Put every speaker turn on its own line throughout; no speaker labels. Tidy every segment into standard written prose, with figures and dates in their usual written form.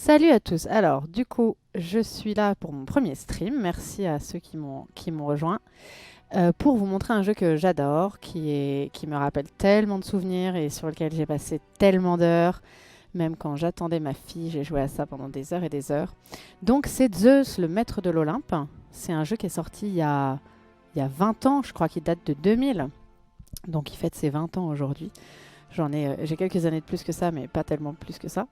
Salut à tous. Alors, du coup, je suis là pour mon premier stream. Merci à ceux qui m'ont rejoint pour vous montrer un jeu que j'adore, qui me rappelle tellement de souvenirs et sur lequel j'ai passé tellement d'heures. Même quand j'attendais ma fille, j'ai joué à ça pendant des heures et des heures. Donc, c'est Zeus, le maître de l'Olympe. C'est un jeu qui est sorti il y a 20 ans, je crois qu'il date de 2000. Donc, il fête ses 20 ans aujourd'hui. J'ai quelques années de plus que ça, mais pas tellement plus que ça.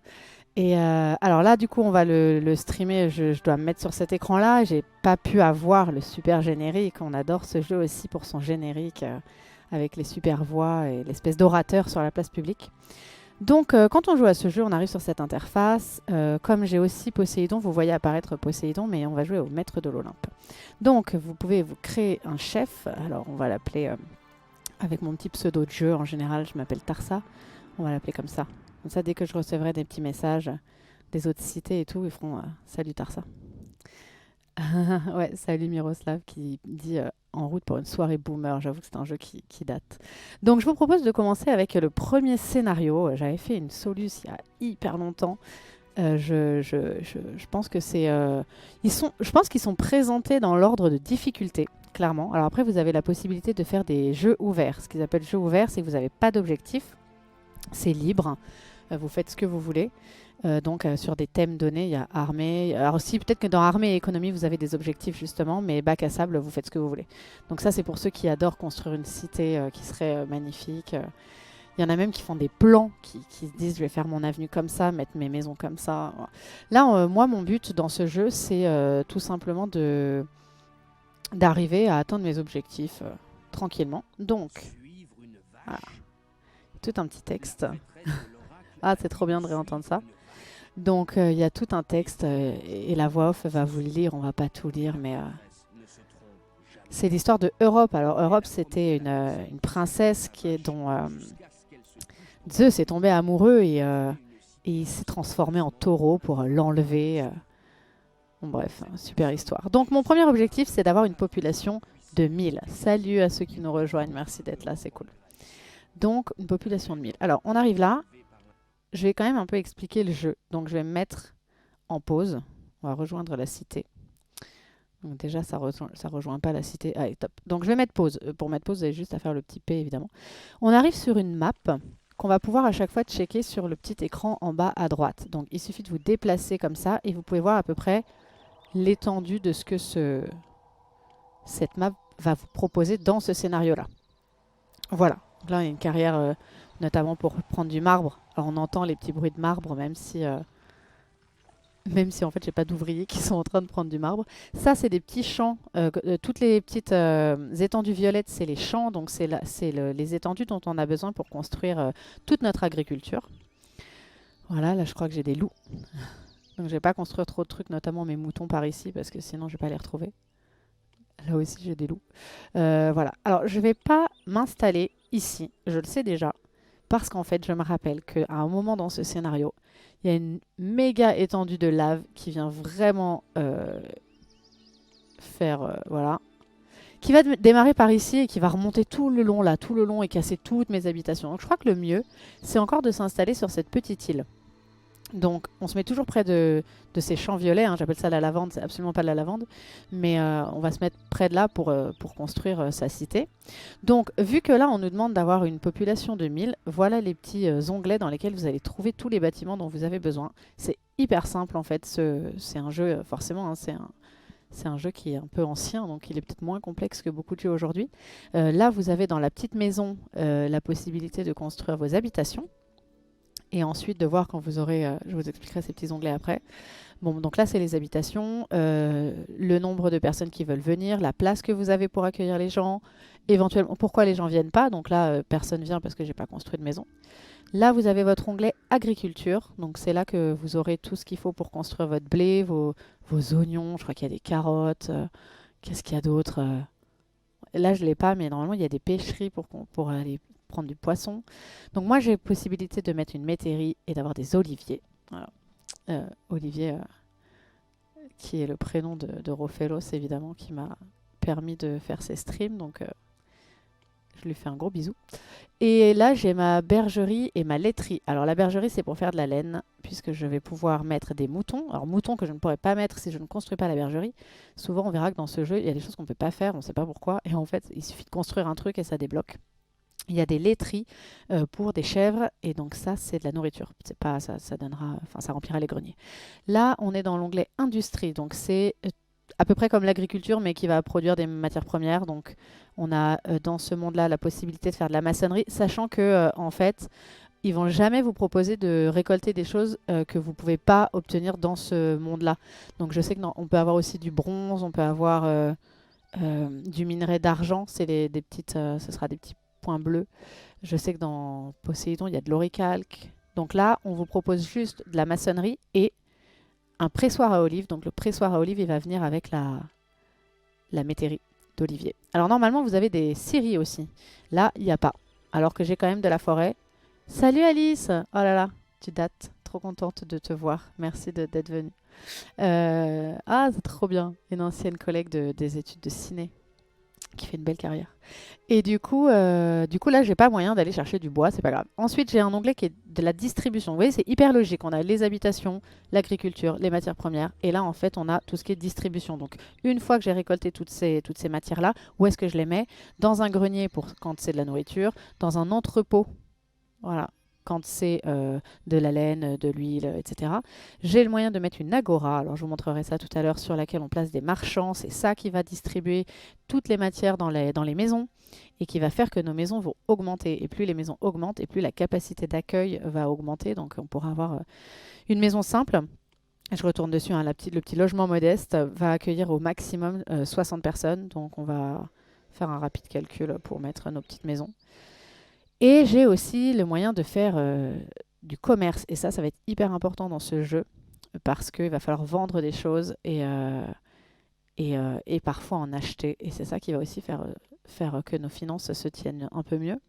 Et alors là, du coup, on va le streamer. Je dois me mettre sur cet écran-là. J'ai pas pu avoir le super générique. On adore ce jeu aussi pour son générique avec les super voix et l'espèce d'orateur sur la place publique. Donc, quand on joue à ce jeu, on arrive sur cette interface. Comme j'ai aussi Poséidon, vous voyez apparaître Poséidon, mais on va jouer au maître de l'Olympe. Donc, vous pouvez vous créer un chef. Alors, on va l'appeler avec mon petit pseudo de jeu. En général, je m'appelle Tarsa. On va l'appeler comme ça. Comme ça, dès que je recevrai des petits messages des autres cités et tout, ils feront salut Tarsa. Ouais, salut Miroslav qui dit en route pour une soirée boomer. J'avoue que c'est un jeu qui date. Donc, je vous propose de commencer avec le premier scénario. J'avais fait une Solus il y a hyper longtemps. Je pense que je pense qu'ils sont présentés dans l'ordre de difficulté, clairement. Alors après, vous avez la possibilité de faire des jeux ouverts. Ce qu'ils appellent jeux ouverts, c'est que vous n'avez pas d'objectif. C'est libre. Vous faites ce que vous voulez. Donc sur des thèmes donnés, il y a armée. Alors aussi, peut-être que dans armée et économie, vous avez des objectifs justement, mais bac à sable, vous faites ce que vous voulez. Donc ça, c'est pour ceux qui adorent construire une cité qui serait magnifique. Il y en a même qui font des plans, qui se disent je vais faire mon avenue comme ça, mettre mes maisons comme ça. Voilà. Là, moi, mon but dans ce jeu, c'est tout simplement d'arriver à atteindre mes objectifs tranquillement. Donc, voilà, tout un petit texte. Ah, c'est trop bien de réentendre ça. Donc, il y a tout un texte et la voix off va vous le lire. On va pas tout lire, mais c'est l'histoire de Europe. Alors, Europe, c'était une princesse dont Zeus est tombé amoureux et il s'est transformé en taureau pour l'enlever. Bon, bref, super histoire. Donc, mon premier objectif, c'est d'avoir une population de 1000. Salut à ceux qui nous rejoignent. Merci d'être là, c'est cool. Donc, une population de 1000. Alors, on arrive là. Je vais quand même un peu expliquer le jeu. Donc, je vais me mettre en pause. On va rejoindre la cité. Donc déjà, ça rejoint pas la cité. Allez, top. Donc, je vais mettre pause. Pour mettre pause, vous avez juste à faire le petit P, évidemment. On arrive sur une map qu'on va pouvoir à chaque fois checker sur le petit écran en bas à droite. Donc, il suffit de vous déplacer comme ça et vous pouvez voir à peu près l'étendue de ce que cette map va vous proposer dans ce scénario-là. Voilà. Donc là, il y a une carrière, notamment pour prendre du marbre. Alors, on entend les petits bruits de marbre, même si en fait, j'ai pas d'ouvriers qui sont en train de prendre du marbre. Ça, c'est des petits champs. Toutes les petites étendues violettes, c'est les champs. Donc, les étendues dont on a besoin pour construire toute notre agriculture. Voilà, là, je crois que j'ai des loups. Donc, je vais pas construire trop de trucs, notamment mes moutons par ici, parce que sinon, je vais pas les retrouver. Là aussi, j'ai des loups. Voilà. Alors, je vais pas m'installer ici. Je le sais déjà. Parce qu'en fait, je me rappelle qu'à un moment dans ce scénario, il y a une méga étendue de lave qui vient vraiment faire... voilà. Qui va démarrer par ici et qui va remonter tout le long là, tout le long et casser toutes mes habitations. Donc je crois que le mieux, c'est encore de s'installer sur cette petite île. Donc on se met toujours près de ces champs violets, hein. J'appelle ça la lavande, c'est absolument pas de la lavande, mais on va se mettre près de là pour construire sa cité. Donc vu que là on nous demande d'avoir une population de 1000, voilà les petits onglets dans lesquels vous allez trouver tous les bâtiments dont vous avez besoin. C'est hyper simple en fait, c'est un jeu, forcément, hein, c'est un jeu qui est un peu ancien, donc il est peut-être moins complexe que beaucoup de jeux aujourd'hui. Là vous avez dans la petite maison la possibilité de construire vos habitations. Et ensuite de voir quand vous aurez, je vous expliquerai ces petits onglets après. Bon, donc là c'est les habitations, le nombre de personnes qui veulent venir, la place que vous avez pour accueillir les gens, éventuellement pourquoi les gens viennent pas. Donc là personne vient parce que j'ai pas construit de maison. Là vous avez votre onglet agriculture, donc c'est là que vous aurez tout ce qu'il faut pour construire votre blé, vos oignons, je crois qu'il y a des carottes, qu'est-ce qu'il y a d'autre là je l'ai pas, mais normalement il y a des pêcheries pour aller prendre du poisson. Donc moi j'ai possibilité de mettre une métairie et d'avoir des oliviers. Voilà. Olivier, qui est le prénom de Rofelos évidemment, qui m'a permis de faire ces streams. Donc je lui fais un gros bisou. Et là, j'ai ma bergerie et ma laiterie. Alors la bergerie, c'est pour faire de la laine, puisque je vais pouvoir mettre des moutons. Alors moutons que je ne pourrais pas mettre si je ne construis pas la bergerie. Souvent, on verra que dans ce jeu, il y a des choses qu'on ne peut pas faire, on ne sait pas pourquoi. Et en fait, il suffit de construire un truc et ça débloque. Il y a des laiteries pour des chèvres, et donc ça, c'est de la nourriture. C'est pas, ça donnera, enfin, ça remplira les greniers. Là, on est dans l'onglet industrie, donc c'est à peu près comme l'agriculture, mais qui va produire des matières premières. Donc, on a dans ce monde-là la possibilité de faire de la maçonnerie, sachant que en fait, ils vont jamais vous proposer de récolter des choses que vous pouvez pas obtenir dans ce monde-là. Donc, je sais que on peut avoir aussi du bronze, on peut avoir du minerai d'argent. C'est des petites, ce sera des petits points bleus. Je sais que dans Poséidon, il y a de l'oricalque. Donc là, on vous propose juste de la maçonnerie et un pressoir à olives. Donc le pressoir à olives, il va venir avec la métairie d'olivier. Alors normalement, vous avez des scieries aussi. Là, il n'y a pas. Alors que j'ai quand même de la forêt. Salut Alice! Oh là là, tu dates. Trop contente de te voir. Merci d'être venue. Ah, c'est trop bien. Une ancienne collègue des études de ciné qui fait une belle carrière. Et du coup là, j'ai pas moyen d'aller chercher du bois, c'est pas grave. Ensuite, j'ai un onglet qui est de la distribution. Vous voyez, c'est hyper logique. On a les habitations, l'agriculture, les matières premières. Et là, en fait, on a tout ce qui est distribution. Donc, une fois que j'ai récolté toutes ces matières-là, où est-ce que je les mets? Dans un grenier pour quand c'est de la nourriture, dans un entrepôt, voilà, quand c'est de la laine, de l'huile, etc. J'ai le moyen de mettre une agora, alors je vous montrerai ça tout à l'heure, sur laquelle on place des marchands. C'est ça qui va distribuer toutes les matières dans les maisons et qui va faire que nos maisons vont augmenter. Et plus les maisons augmentent, et plus la capacité d'accueil va augmenter. Donc on pourra avoir une maison simple. Je retourne dessus, hein, le petit logement modeste va accueillir au maximum 60 personnes. Donc on va faire un rapide calcul pour mettre nos petites maisons. Et j'ai aussi le moyen de faire du commerce. Et ça va être hyper important dans ce jeu parce qu'il va falloir vendre des choses et parfois en acheter. Et c'est ça qui va aussi faire que nos finances se tiennent un peu mieux.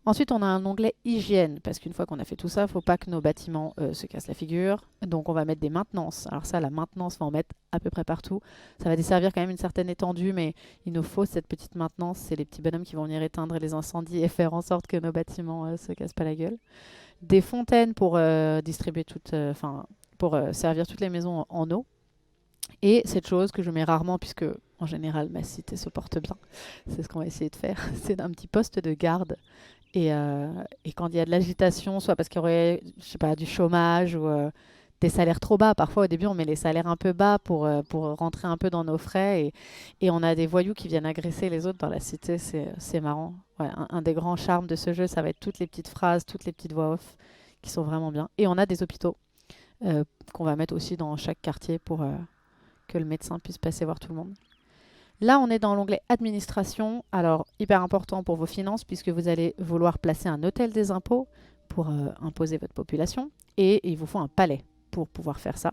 Ensuite, on a un onglet hygiène parce qu'une fois qu'on a fait tout ça, il ne faut pas que nos bâtiments se cassent la figure. Donc, on va mettre des maintenances. Alors ça, la maintenance, on va en mettre à peu près partout. Ça va desservir quand même une certaine étendue, mais il nous faut cette petite maintenance. C'est les petits bonhommes qui vont venir éteindre les incendies et faire en sorte que nos bâtiments ne se cassent pas la gueule. Des fontaines pour distribuer pour servir toutes les maisons en eau. Et cette chose que je mets rarement, puisque en général ma cité se porte bien, c'est ce qu'on va essayer de faire, c'est un petit poste de garde. Et quand il y a de l'agitation, soit parce qu'il y aurait, je sais pas, du chômage ou des salaires trop bas, parfois au début on met les salaires un peu bas pour rentrer un peu dans nos frais, et on a des voyous qui viennent agresser les autres dans la cité, c'est marrant. Ouais, un des grands charmes de ce jeu, ça va être toutes les petites phrases, toutes les petites voix off qui sont vraiment bien. Et on a des hôpitaux qu'on va mettre aussi dans chaque quartier pour que le médecin puisse passer voir tout le monde. Là, on est dans l'onglet administration. Alors, hyper important pour vos finances puisque vous allez vouloir placer un hôtel des impôts pour imposer votre population. Et il vous faut un palais pour pouvoir faire ça.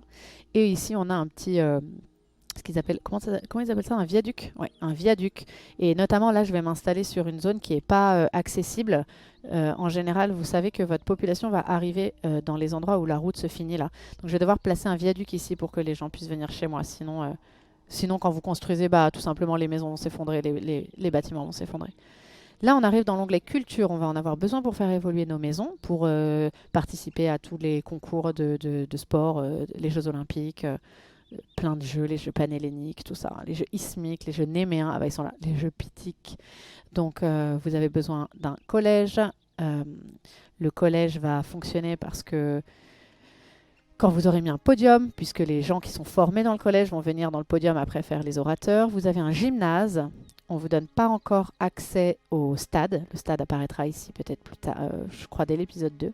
Et ici, on a un petit... ce qu'ils appellent, comment ils appellent ça? Un viaduc? Ouais, un viaduc. Et notamment, là, je vais m'installer sur une zone qui n'est pas accessible. En général, vous savez que votre population va arriver dans les endroits où la route se finit là. Donc, je vais devoir placer un viaduc ici pour que les gens puissent venir chez moi. Sinon, quand vous construisez, tout simplement, les maisons vont s'effondrer, les bâtiments vont s'effondrer. Là, on arrive dans l'onglet culture. On va en avoir besoin pour faire évoluer nos maisons, pour participer à tous les concours de sport, les Jeux Olympiques, plein de jeux, les jeux panhelléniques, tout ça, hein, les jeux ismiques, les jeux néméens, ils sont là, les jeux pythiques. Donc, vous avez besoin d'un collège. Le collège va fonctionner parce que quand vous aurez mis un podium, puisque les gens qui sont formés dans le collège vont venir dans le podium après faire les orateurs. Vous avez un gymnase. On ne vous donne pas encore accès au stade. Le stade apparaîtra ici peut-être plus tard, je crois dès l'épisode 2.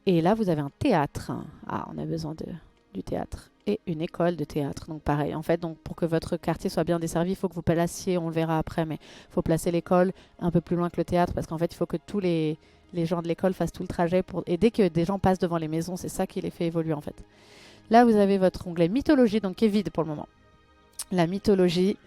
Et là, vous avez un théâtre. Ah, on a besoin du théâtre. Et une école de théâtre. Donc pareil, en fait, donc, pour que votre quartier soit bien desservi, il faut que vous placiez, on le verra après, mais il faut placer l'école un peu plus loin que le théâtre, parce qu'en fait, il faut que tous les gens de l'école fassent tout le trajet. Et dès que des gens passent devant les maisons, c'est ça qui les fait évoluer en fait. Là, vous avez votre onglet mythologie, donc qui est vide pour le moment. La mythologie,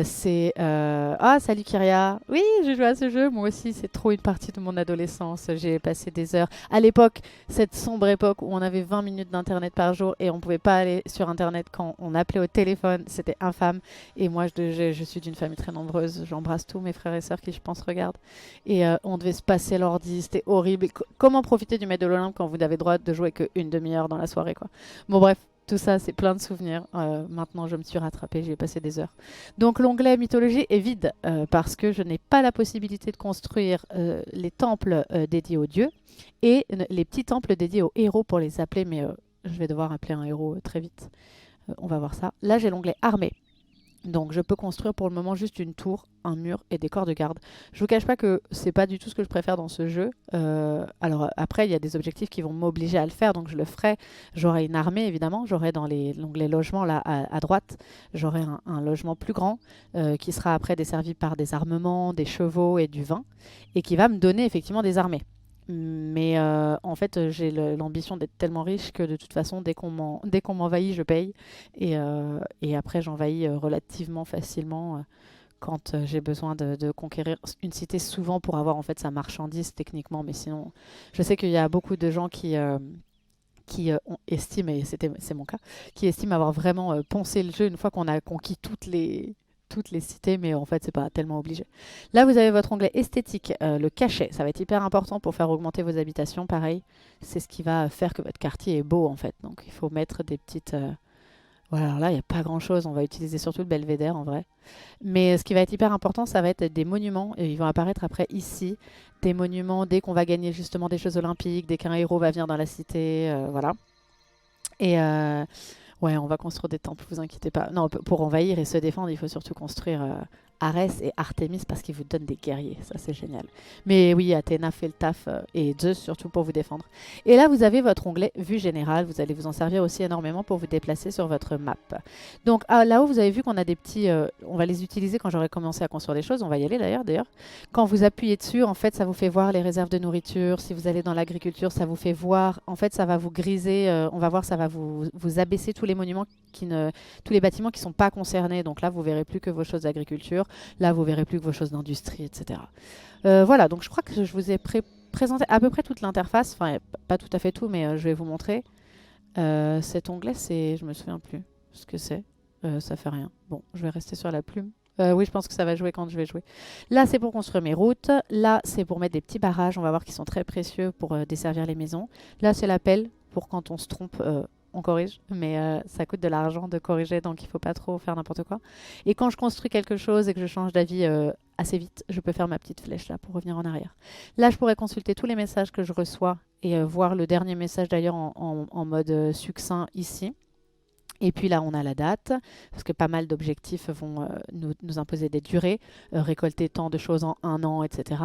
c'est... Ah, salut Kyria! Oui, j'ai joué à ce jeu, moi aussi, c'est trop une partie de mon adolescence. J'ai passé des heures. À l'époque, cette sombre époque où on avait 20 minutes d'internet par jour et on pouvait pas aller sur internet quand on appelait au téléphone, c'était infâme. Et moi, je suis d'une famille très nombreuse. J'embrasse tous mes frères et sœurs qui, je pense, regardent. Et on devait se passer l'ordi, c'était horrible. Et comment profiter du Maître de l'Olympe quand vous n'avez droit de jouer qu'une demi-heure dans la soirée, quoi. Bon, bref. Tout ça, c'est plein de souvenirs. Maintenant, je me suis rattrapée, j'y ai passé des heures. Donc, l'onglet mythologie est vide parce que je n'ai pas la possibilité de construire les temples dédiés aux dieux et les petits temples dédiés aux héros pour les appeler, mais je vais devoir appeler un héros très vite. On va voir ça. Là, j'ai l'onglet armée. Donc je peux construire pour le moment juste une tour, un mur et des corps de garde. Je vous cache pas que c'est pas du tout ce que je préfère dans ce jeu. Alors après il y a des objectifs qui vont m'obliger à le faire, donc je le ferai. J'aurai une armée évidemment, j'aurai dans l'onglet logement là à droite, j'aurai un logement plus grand qui sera après desservi par des armements, des chevaux et du vin et qui va me donner effectivement des armées. Mais en fait, j'ai l'ambition d'être tellement riche que de toute façon, dès qu'on m'envahit, je paye. Et après, j'envahis relativement facilement quand j'ai besoin de conquérir une cité, souvent pour avoir en fait sa marchandise techniquement. Mais sinon, je sais qu'il y a beaucoup de gens qui estiment, et c'est mon cas, qui estiment avoir vraiment poncé le jeu une fois qu'on a conquis toutes les cités, mais en fait, c'est pas tellement obligé. Là, vous avez votre onglet esthétique, le cachet. Ça va être hyper important pour faire augmenter vos habitations. Pareil, c'est ce qui va faire que votre quartier est beau, en fait. Donc, il faut mettre des petites... Voilà, alors là, il n'y a pas grand-chose. On va utiliser surtout le belvédère, en vrai. Mais ce qui va être hyper important, ça va être des monuments. Et ils vont apparaître après ici. Des monuments dès qu'on va gagner justement des Jeux Olympiques, dès qu'un héros va venir dans la cité. Voilà. Et ouais, on va construire des temples, vous inquiétez pas. Non, pour envahir et se défendre, il faut surtout construire Arès et Artémis parce qu'ils vous donnent des guerriers. Ça, c'est génial. Mais oui, Athéna fait le taf et Zeus surtout pour vous défendre. Et là, vous avez votre onglet vue générale. Vous allez vous en servir aussi énormément pour vous déplacer sur votre map. Donc là-haut, vous avez vu qu'on a des petits... on va les utiliser quand j'aurai commencé à construire des choses. On va y aller d'ailleurs. Quand vous appuyez dessus, en fait, ça vous fait voir les réserves de nourriture. Si vous allez dans l'agriculture, ça vous fait voir... En fait, ça va vous griser. On va voir, ça va vous abaisser tous les monuments tous les bâtiments qui ne sont pas concernés. Donc là, vous verrez plus que vos choses d'agriculture. Là, vous verrez plus que vos choses d'industrie, etc. Voilà, donc je crois que je vous ai présenté à peu près toute l'interface. Enfin, pas tout à fait tout, mais je vais vous montrer. Cet onglet, je me souviens plus ce que c'est. Ça fait rien. Bon, je vais rester sur la plume. Oui, je pense que ça va jouer quand je vais jouer. Là, c'est pour construire mes routes. Là, c'est pour mettre des petits barrages. On va voir qu'ils sont très précieux pour desservir les maisons. Là, c'est la pelle pour quand on se trompe, on corrige. Mais ça coûte de l'argent de corriger, donc il ne faut pas trop faire n'importe quoi. Et quand je construis quelque chose et que je change d'avis assez vite, je peux faire ma petite flèche là pour revenir en arrière. Là, je pourrais consulter tous les messages que je reçois et voir le dernier message d'ailleurs en mode succinct ici. Et puis là, on a la date, parce que pas mal d'objectifs vont nous imposer des durées, récolter tant de choses en un an, etc.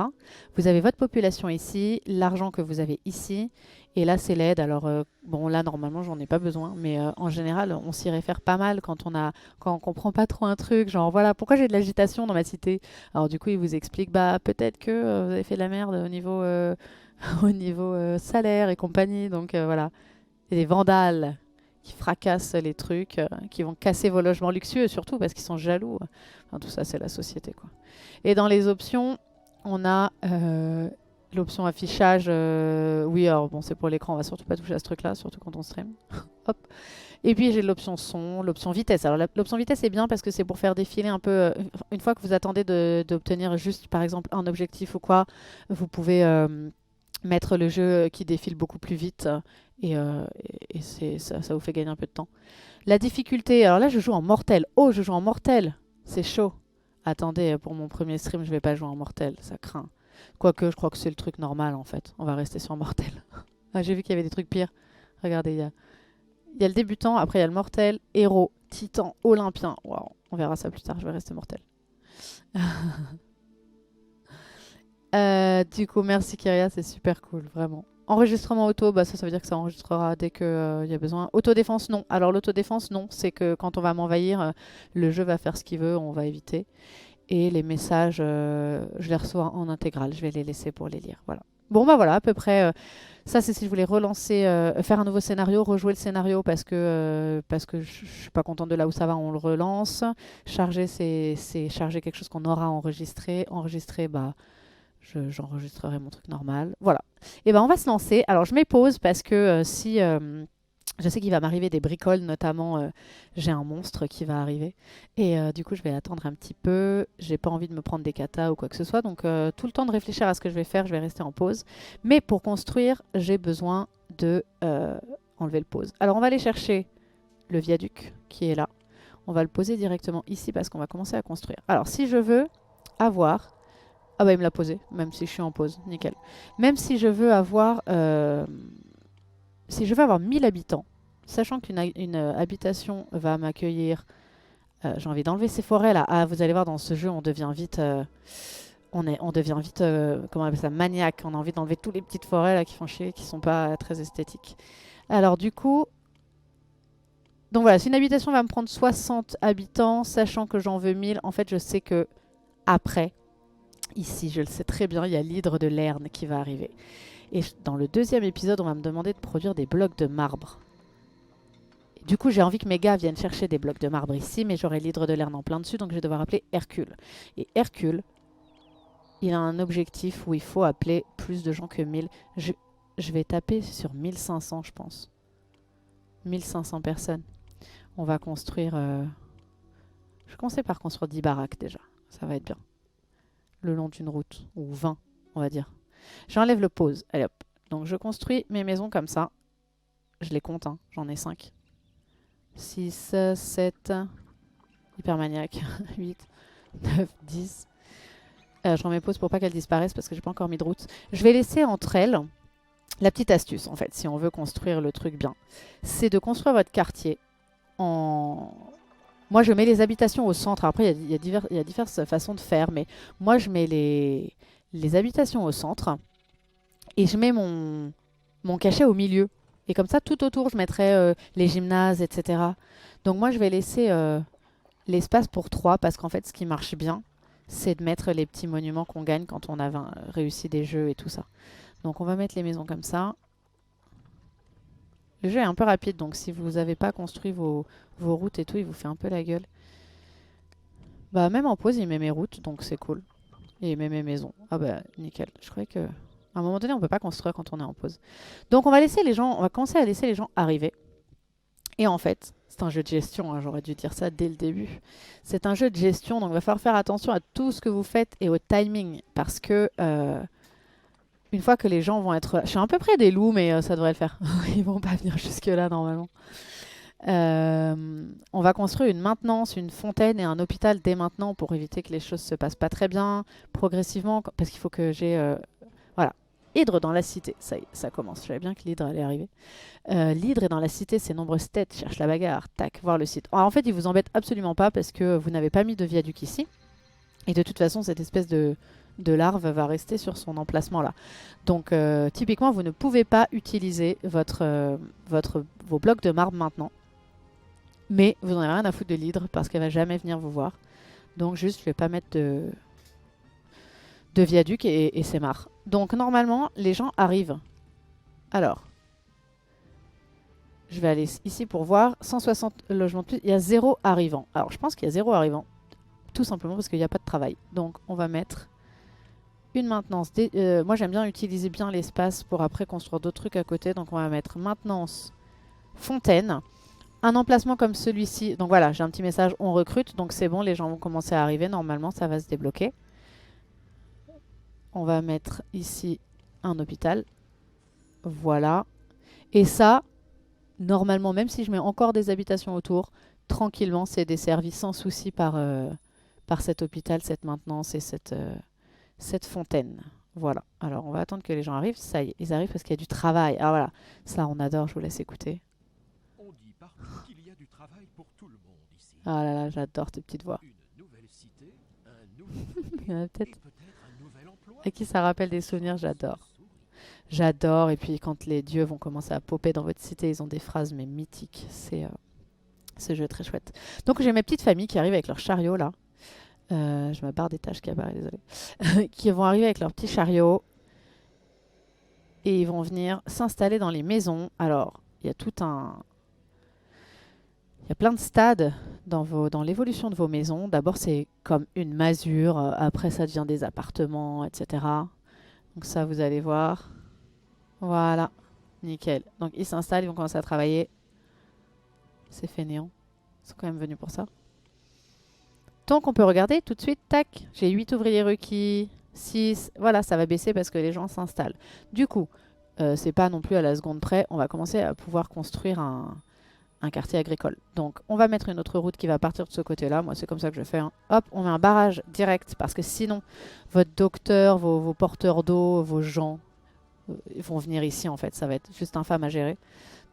Vous avez votre population ici, l'argent que vous avez ici, et là, c'est l'aide. Alors, bon, là, normalement, j'en ai pas besoin, mais en général, on s'y réfère pas mal quand on comprend pas trop un truc, genre, voilà, pourquoi j'ai de l'agitation dans ma cité? Alors, du coup, il vous explique, bah, peut-être que vous avez fait de la merde au niveau, au niveau salaire et compagnie, donc voilà. Et des vandales qui fracassent les trucs, qui vont casser vos logements luxueux, surtout parce qu'ils sont jaloux. Enfin, tout ça, c'est la société, quoi. Et dans les options, on a l'option affichage. Oui, alors bon, c'est pour l'écran, on va surtout pas toucher à ce truc-là, surtout quand on stream. Hop. Et puis j'ai l'option son, l'option vitesse. Alors l'option vitesse est bien parce que c'est pour faire défiler un peu. Une fois que vous attendez d'obtenir juste, par exemple, un objectif ou quoi, vous pouvez mettre le jeu qui défile beaucoup plus vite et ça vous fait gagner un peu de temps. La difficulté, alors là je joue en mortel. Oh, je joue en mortel, c'est chaud. Attendez, pour mon premier stream, je vais pas jouer en mortel, ça craint. Quoique, je crois que c'est le truc normal en fait. On va rester sur mortel. Ah, j'ai vu qu'il y avait des trucs pires. Regardez, il y a le débutant, après il y a le mortel, héros, titan, olympien. Waouh, on verra ça plus tard, je vais rester mortel. Du coup, merci Kyria, c'est super cool, vraiment. Enregistrement auto, bah ça veut dire que ça enregistrera dès qu'il y a besoin. Autodéfense, non. Alors l'autodéfense, non. C'est que quand on va m'envahir, le jeu va faire ce qu'il veut, on va éviter. Et les messages, je les reçois en intégrale. Je vais les laisser pour les lire. Voilà. Bon, bah voilà, à peu près. Ça, c'est si je voulais relancer, faire un nouveau scénario, rejouer le scénario parce que je suis pas contente de là où ça va, on le relance. Charger, c'est charger quelque chose qu'on aura enregistré. Enregistrer, bah, j'enregistrerai mon truc normal. Voilà. Et ben, on va se lancer. Alors, je mets pause parce que si. Je sais qu'il va m'arriver des bricoles, notamment j'ai un monstre qui va arriver. Et du coup, je vais attendre un petit peu. J'ai pas envie de me prendre des katas ou quoi que ce soit. Donc, tout le temps de réfléchir à ce que je vais faire, je vais rester en pause. Mais pour construire, j'ai besoin de enlever le pause. Alors, on va aller chercher le viaduc qui est là. On va le poser directement ici parce qu'on va commencer à construire. Alors, si je veux avoir... Ah bah, il me l'a posé, même si je suis en pause. Nickel. Même si je veux avoir... si je veux avoir 1000 habitants, sachant qu'une habitation va m'accueillir, j'ai envie d'enlever ces forêts là. Ah, vous allez voir, dans ce jeu, on devient vite, on devient vite, comment on appelle ça, maniaque. On a envie d'enlever toutes les petites forêts là qui font chier, qui sont pas très esthétiques. Alors du coup, donc voilà, si une habitation va me prendre 60 habitants, sachant que j'en veux 1000, en fait, je sais que après, ici, je le sais très bien, il y a l'hydre de Lerne qui va arriver. Et dans le deuxième épisode, on va me demander de produire des blocs de marbre. Du coup, j'ai envie que mes gars viennent chercher des blocs de marbre ici, mais j'aurai l'hydre de Lerne en plein dessus, donc je vais devoir appeler Hercule. Et Hercule, il a un objectif où il faut appeler plus de gens que 1000. Je vais taper sur 1500, je pense. 1500 personnes. On va construire... Je vais commencer par construire 10 baraques déjà. Ça va être bien. Le long d'une route. Ou 20, on va dire. J'enlève le pause. Allez hop. Donc je construis mes maisons comme ça. Je les compte, hein. J'en ai 5. 6, 7, hyper maniaque, 8, 9, 10. Je remets pause pour pas qu'elles disparaissent parce que j'ai pas encore mis de route. Je vais laisser entre elles la petite astuce en fait, si on veut construire le truc bien. C'est de construire votre quartier en... Moi je mets les habitations au centre. Après il y a diverses façons de faire, mais moi je mets les habitations au centre et je mets mon cachet au milieu. Et comme ça, tout autour, je mettrai les gymnases, etc. Donc moi, je vais laisser l'espace pour 3 parce qu'en fait, ce qui marche bien, c'est de mettre les petits monuments qu'on gagne quand on a réussi des jeux et tout ça. Donc on va mettre les maisons comme ça. Le jeu est un peu rapide, donc si vous n'avez pas construit vos routes et tout, il vous fait un peu la gueule. Bah même en pause, il met mes routes, donc c'est cool. Et il met mes maisons. Ah bah nickel. Je croyais que... À un moment donné, on ne peut pas construire quand on est en pause. Donc on va laisser les gens, on va commencer à laisser les gens arriver. Et en fait, c'est un jeu de gestion, hein, j'aurais dû dire ça dès le début. C'est un jeu de gestion, donc il va falloir faire attention à tout ce que vous faites et au timing. Parce que une fois que les gens vont être... Je suis un peu près des loups, mais ça devrait le faire. Ils vont pas venir jusque-là normalement. On va construire une maintenance, une fontaine et un hôpital dès maintenant pour éviter que les choses se passent pas très bien, progressivement, parce qu'il faut que j'ai... voilà. Hydre dans la cité, ça y est, ça commence. Je savais bien que l'hydre allait arriver. L'hydre est dans la cité, ses nombreuses têtes cherchent la bagarre. Tac, voir le site. Alors, en fait, il vous embête absolument pas parce que vous n'avez pas mis de viaduc ici. Et de toute façon, cette espèce de larve va rester sur son emplacement là. Donc, typiquement, vous ne pouvez pas utiliser vos blocs de marbre maintenant. Mais vous n'en avez rien à foutre de l'hydre parce qu'elle va jamais venir vous voir. Donc, juste, je vais pas mettre de viaduc et c'est marre. Donc, normalement, les gens arrivent. Alors, je vais aller ici pour voir. 160 logements de plus. Il y a 0 arrivant. Alors, je pense qu'il y a 0 arrivant. Tout simplement parce qu'il n'y a pas de travail. Donc, on va mettre une maintenance. Moi, j'aime bien utiliser bien l'espace pour après construire d'autres trucs à côté. Donc, on va mettre maintenance fontaine. Un emplacement comme celui-ci. Donc, voilà, j'ai un petit message. On recrute. Donc, c'est bon. Les gens vont commencer à arriver. Normalement, ça va se débloquer. On va mettre ici un hôpital. Voilà. Et ça... Normalement, même si je mets encore des habitations autour, tranquillement, c'est desservi sans souci par cet hôpital, cette maintenance et cette fontaine. Voilà. Alors, on va attendre que les gens arrivent. Ça y est, ils arrivent parce qu'il y a du travail. Alors voilà, ça, on adore. Je vous laisse écouter.
On dit partout qu'il y a du travail pour tout le monde ici.
Ah là là, j'adore tes petites voix.
Une nouvelle cité, un nouveau
Il y en a
et
peut-être
peut-être un nouvel emploi.
à qui ça rappelle des souvenirs. J'adore. J'adore. Et puis, quand les dieux vont commencer à popper dans votre cité, ils ont des phrases mais mythiques. C'est ce jeu est très chouette. Donc, j'ai mes petites familles qui arrivent avec leur chariot là. Je me barre des tâches qui apparaissent, désolé. Qui vont arriver avec leur petit chariot. et ils vont venir s'installer dans les maisons. Alors, il y a tout un... Il y a plein de stades dans l'évolution de vos maisons. D'abord, c'est comme une masure. Après, ça devient des appartements, etc. Donc ça, vous allez voir. Voilà, nickel. Donc ils s'installent, ils vont commencer à travailler. C'est fainéant. Ils sont quand même venus pour ça. Donc on peut regarder tout de suite. Tac, j'ai 8 ouvriers requis. 6. Voilà, ça va baisser parce que les gens s'installent. Du coup, c'est pas non plus à la seconde près. On va commencer à pouvoir construire un quartier agricole. Donc on va mettre une autre route qui va partir de ce côté-là. Moi, c'est comme ça que je fais. Hein. Hop, on met un barrage direct parce que sinon, votre docteur, vos porteurs d'eau, vos gens, ils vont venir ici en fait. Ça va être juste infâme à gérer.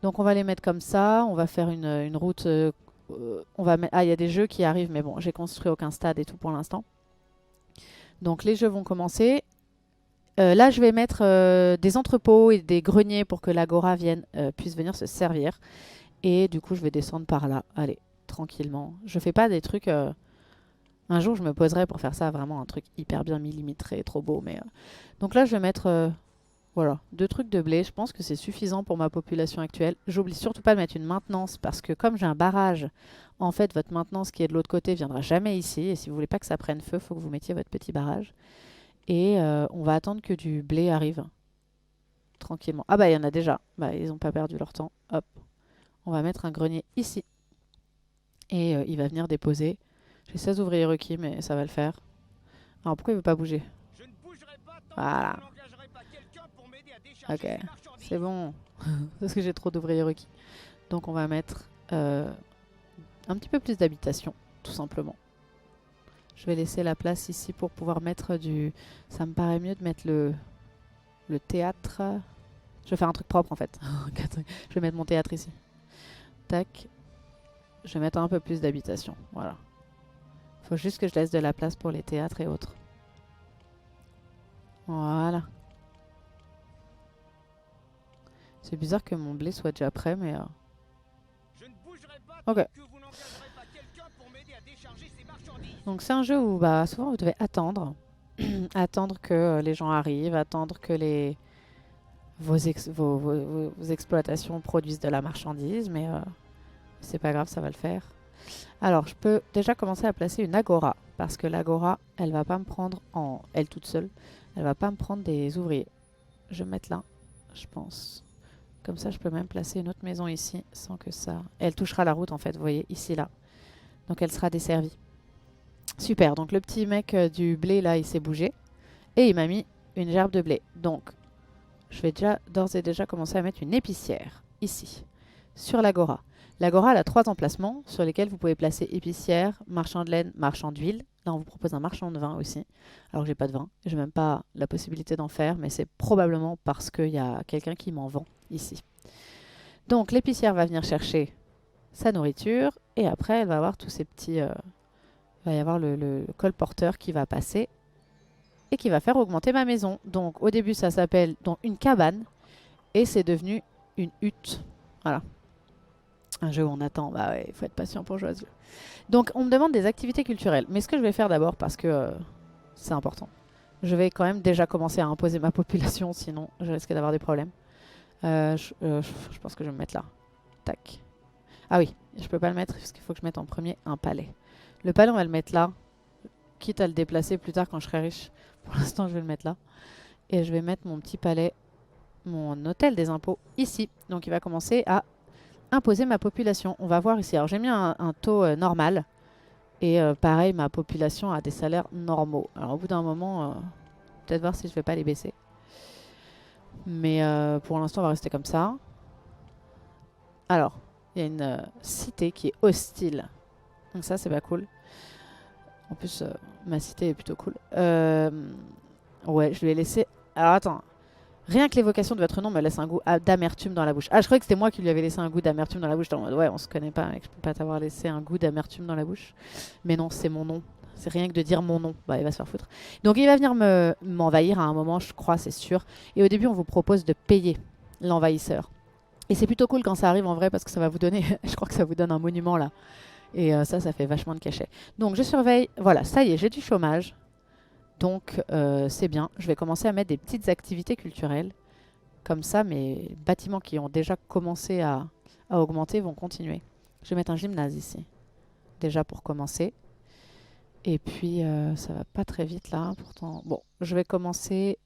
Donc on va les mettre comme ça. On va faire une route. Ah, il y a des jeux qui arrivent, mais bon, j'ai construit aucun stade et tout pour l'instant. Donc les jeux vont commencer. Là, je vais mettre des entrepôts et des greniers pour que l'agora puisse venir se servir. Et du coup, je vais descendre par là. Allez, tranquillement. Je fais pas des trucs... Un jour, je me poserai pour faire ça. Vraiment un truc hyper bien millimétré, trop beau. Mais donc là, je vais mettre... voilà, 2 trucs de blé. Je pense que c'est suffisant pour ma population actuelle. J'oublie surtout pas de mettre une maintenance parce que comme j'ai un barrage, en fait, votre maintenance qui est de l'autre côté viendra jamais ici. Et si vous voulez pas que ça prenne feu, il faut que vous mettiez votre petit barrage. Et on va attendre que du blé arrive. Tranquillement. Ah bah, il y en a déjà. Bah, ils n'ont pas perdu leur temps. Hop. On va mettre un grenier ici. Et il va venir déposer. J'ai 16 ouvriers requis, mais ça va le faire. Alors pourquoi il veut pas bouger? Voilà. Ok, c'est bon. Parce que j'ai trop d'ouvriers requis. Donc on va mettre un petit peu plus d'habitation, tout simplement. Je vais laisser la place ici pour pouvoir mettre du... Ça me paraît mieux de mettre le théâtre. Je vais faire un truc propre en fait. Je vais mettre mon théâtre ici. Tac. Je vais mettre un peu plus d'habitation. Voilà. Faut juste que je laisse de la place pour les théâtres et autres. Voilà. C'est bizarre que mon blé soit déjà prêt, mais... Ok. Donc c'est un jeu où bah, souvent vous devez attendre. Attendre que les gens arrivent, attendre que vos exploitations produisent de la marchandise, mais c'est pas grave, ça va le faire. Alors, je peux déjà commencer à placer une agora, parce que l'agora, elle va pas me prendre elle toute seule, elle va pas me prendre des ouvriers. Je vais mettre là, je pense. Comme ça, je peux même placer une autre maison ici, sans que ça... Elle touchera la route, en fait, vous voyez, ici, là. Donc, elle sera desservie. Super, donc le petit mec du blé, là, il s'est bougé. Et il m'a mis une gerbe de blé. Donc, je vais déjà, d'ores et déjà, commencer à mettre une épicière, ici, sur l'agora. L'agora, elle a 3 emplacements sur lesquels vous pouvez placer épicière, marchand de laine, marchand d'huile. Là, on vous propose un marchand de vin aussi. Alors que j'ai pas de vin, j'ai même pas la possibilité d'en faire, mais c'est probablement parce qu'il y a quelqu'un qui m'en vend ici. Donc, l'épicière va venir chercher sa nourriture et après, elle va avoir tous ces petits... il va y avoir le colporteur qui va passer et qui va faire augmenter ma maison. Donc, au début, ça s'appelle donc une cabane et c'est devenu une hutte. Voilà. Un jeu où on attend, bah ouais, il faut être patient pour jouer à ce jeu. Donc on me demande des activités culturelles. Mais ce que je vais faire d'abord, parce que c'est important, je vais quand même déjà commencer à imposer ma population, sinon je risque d'avoir des problèmes. Je pense que je vais me mettre là. Tac. Ah oui, je peux pas le mettre parce qu'il faut que je mette en premier un palais. Le palais, on va le mettre là, quitte à le déplacer plus tard quand je serai riche. Pour l'instant, je vais le mettre là. Et je vais mettre mon petit palais, mon hôtel des impôts ici. Donc il va commencer à imposer ma population. On va voir ici. Alors j'ai mis un taux normal. Et pareil, ma population a des salaires normaux. Alors au bout d'un moment, peut-être voir si je vais pas les baisser. Mais pour l'instant, on va rester comme ça. Alors, il y a une cité qui est hostile. Donc ça, c'est pas cool. En plus, ma cité est plutôt cool. Ouais, je lui ai laissé... Alors attends. Rien que l'évocation de votre nom me laisse un goût d'amertume dans la bouche. Ah, je croyais que c'était moi qui lui avais laissé un goût d'amertume dans la bouche. J'étais en mode, ouais, on se connaît pas, mec, je peux pas t'avoir laissé un goût d'amertume dans la bouche. Mais non, c'est mon nom. C'est rien que de dire mon nom. Bah, il va se faire foutre. Donc, il va venir m'envahir à un moment, je crois, c'est sûr. Et au début, on vous propose de payer l'envahisseur. Et c'est plutôt cool quand ça arrive en vrai parce que ça va vous donner, je crois que ça vous donne un monument là. Et ça fait vachement de cachet. Donc, je surveille. Voilà, ça y est, j'ai du chômage. Donc, c'est bien. Je vais commencer à mettre des petites activités culturelles. Comme ça, mes bâtiments qui ont déjà commencé à augmenter vont continuer. Je vais mettre un gymnase ici, déjà pour commencer. Et puis, ça va pas très vite là, pourtant. Bon, je vais commencer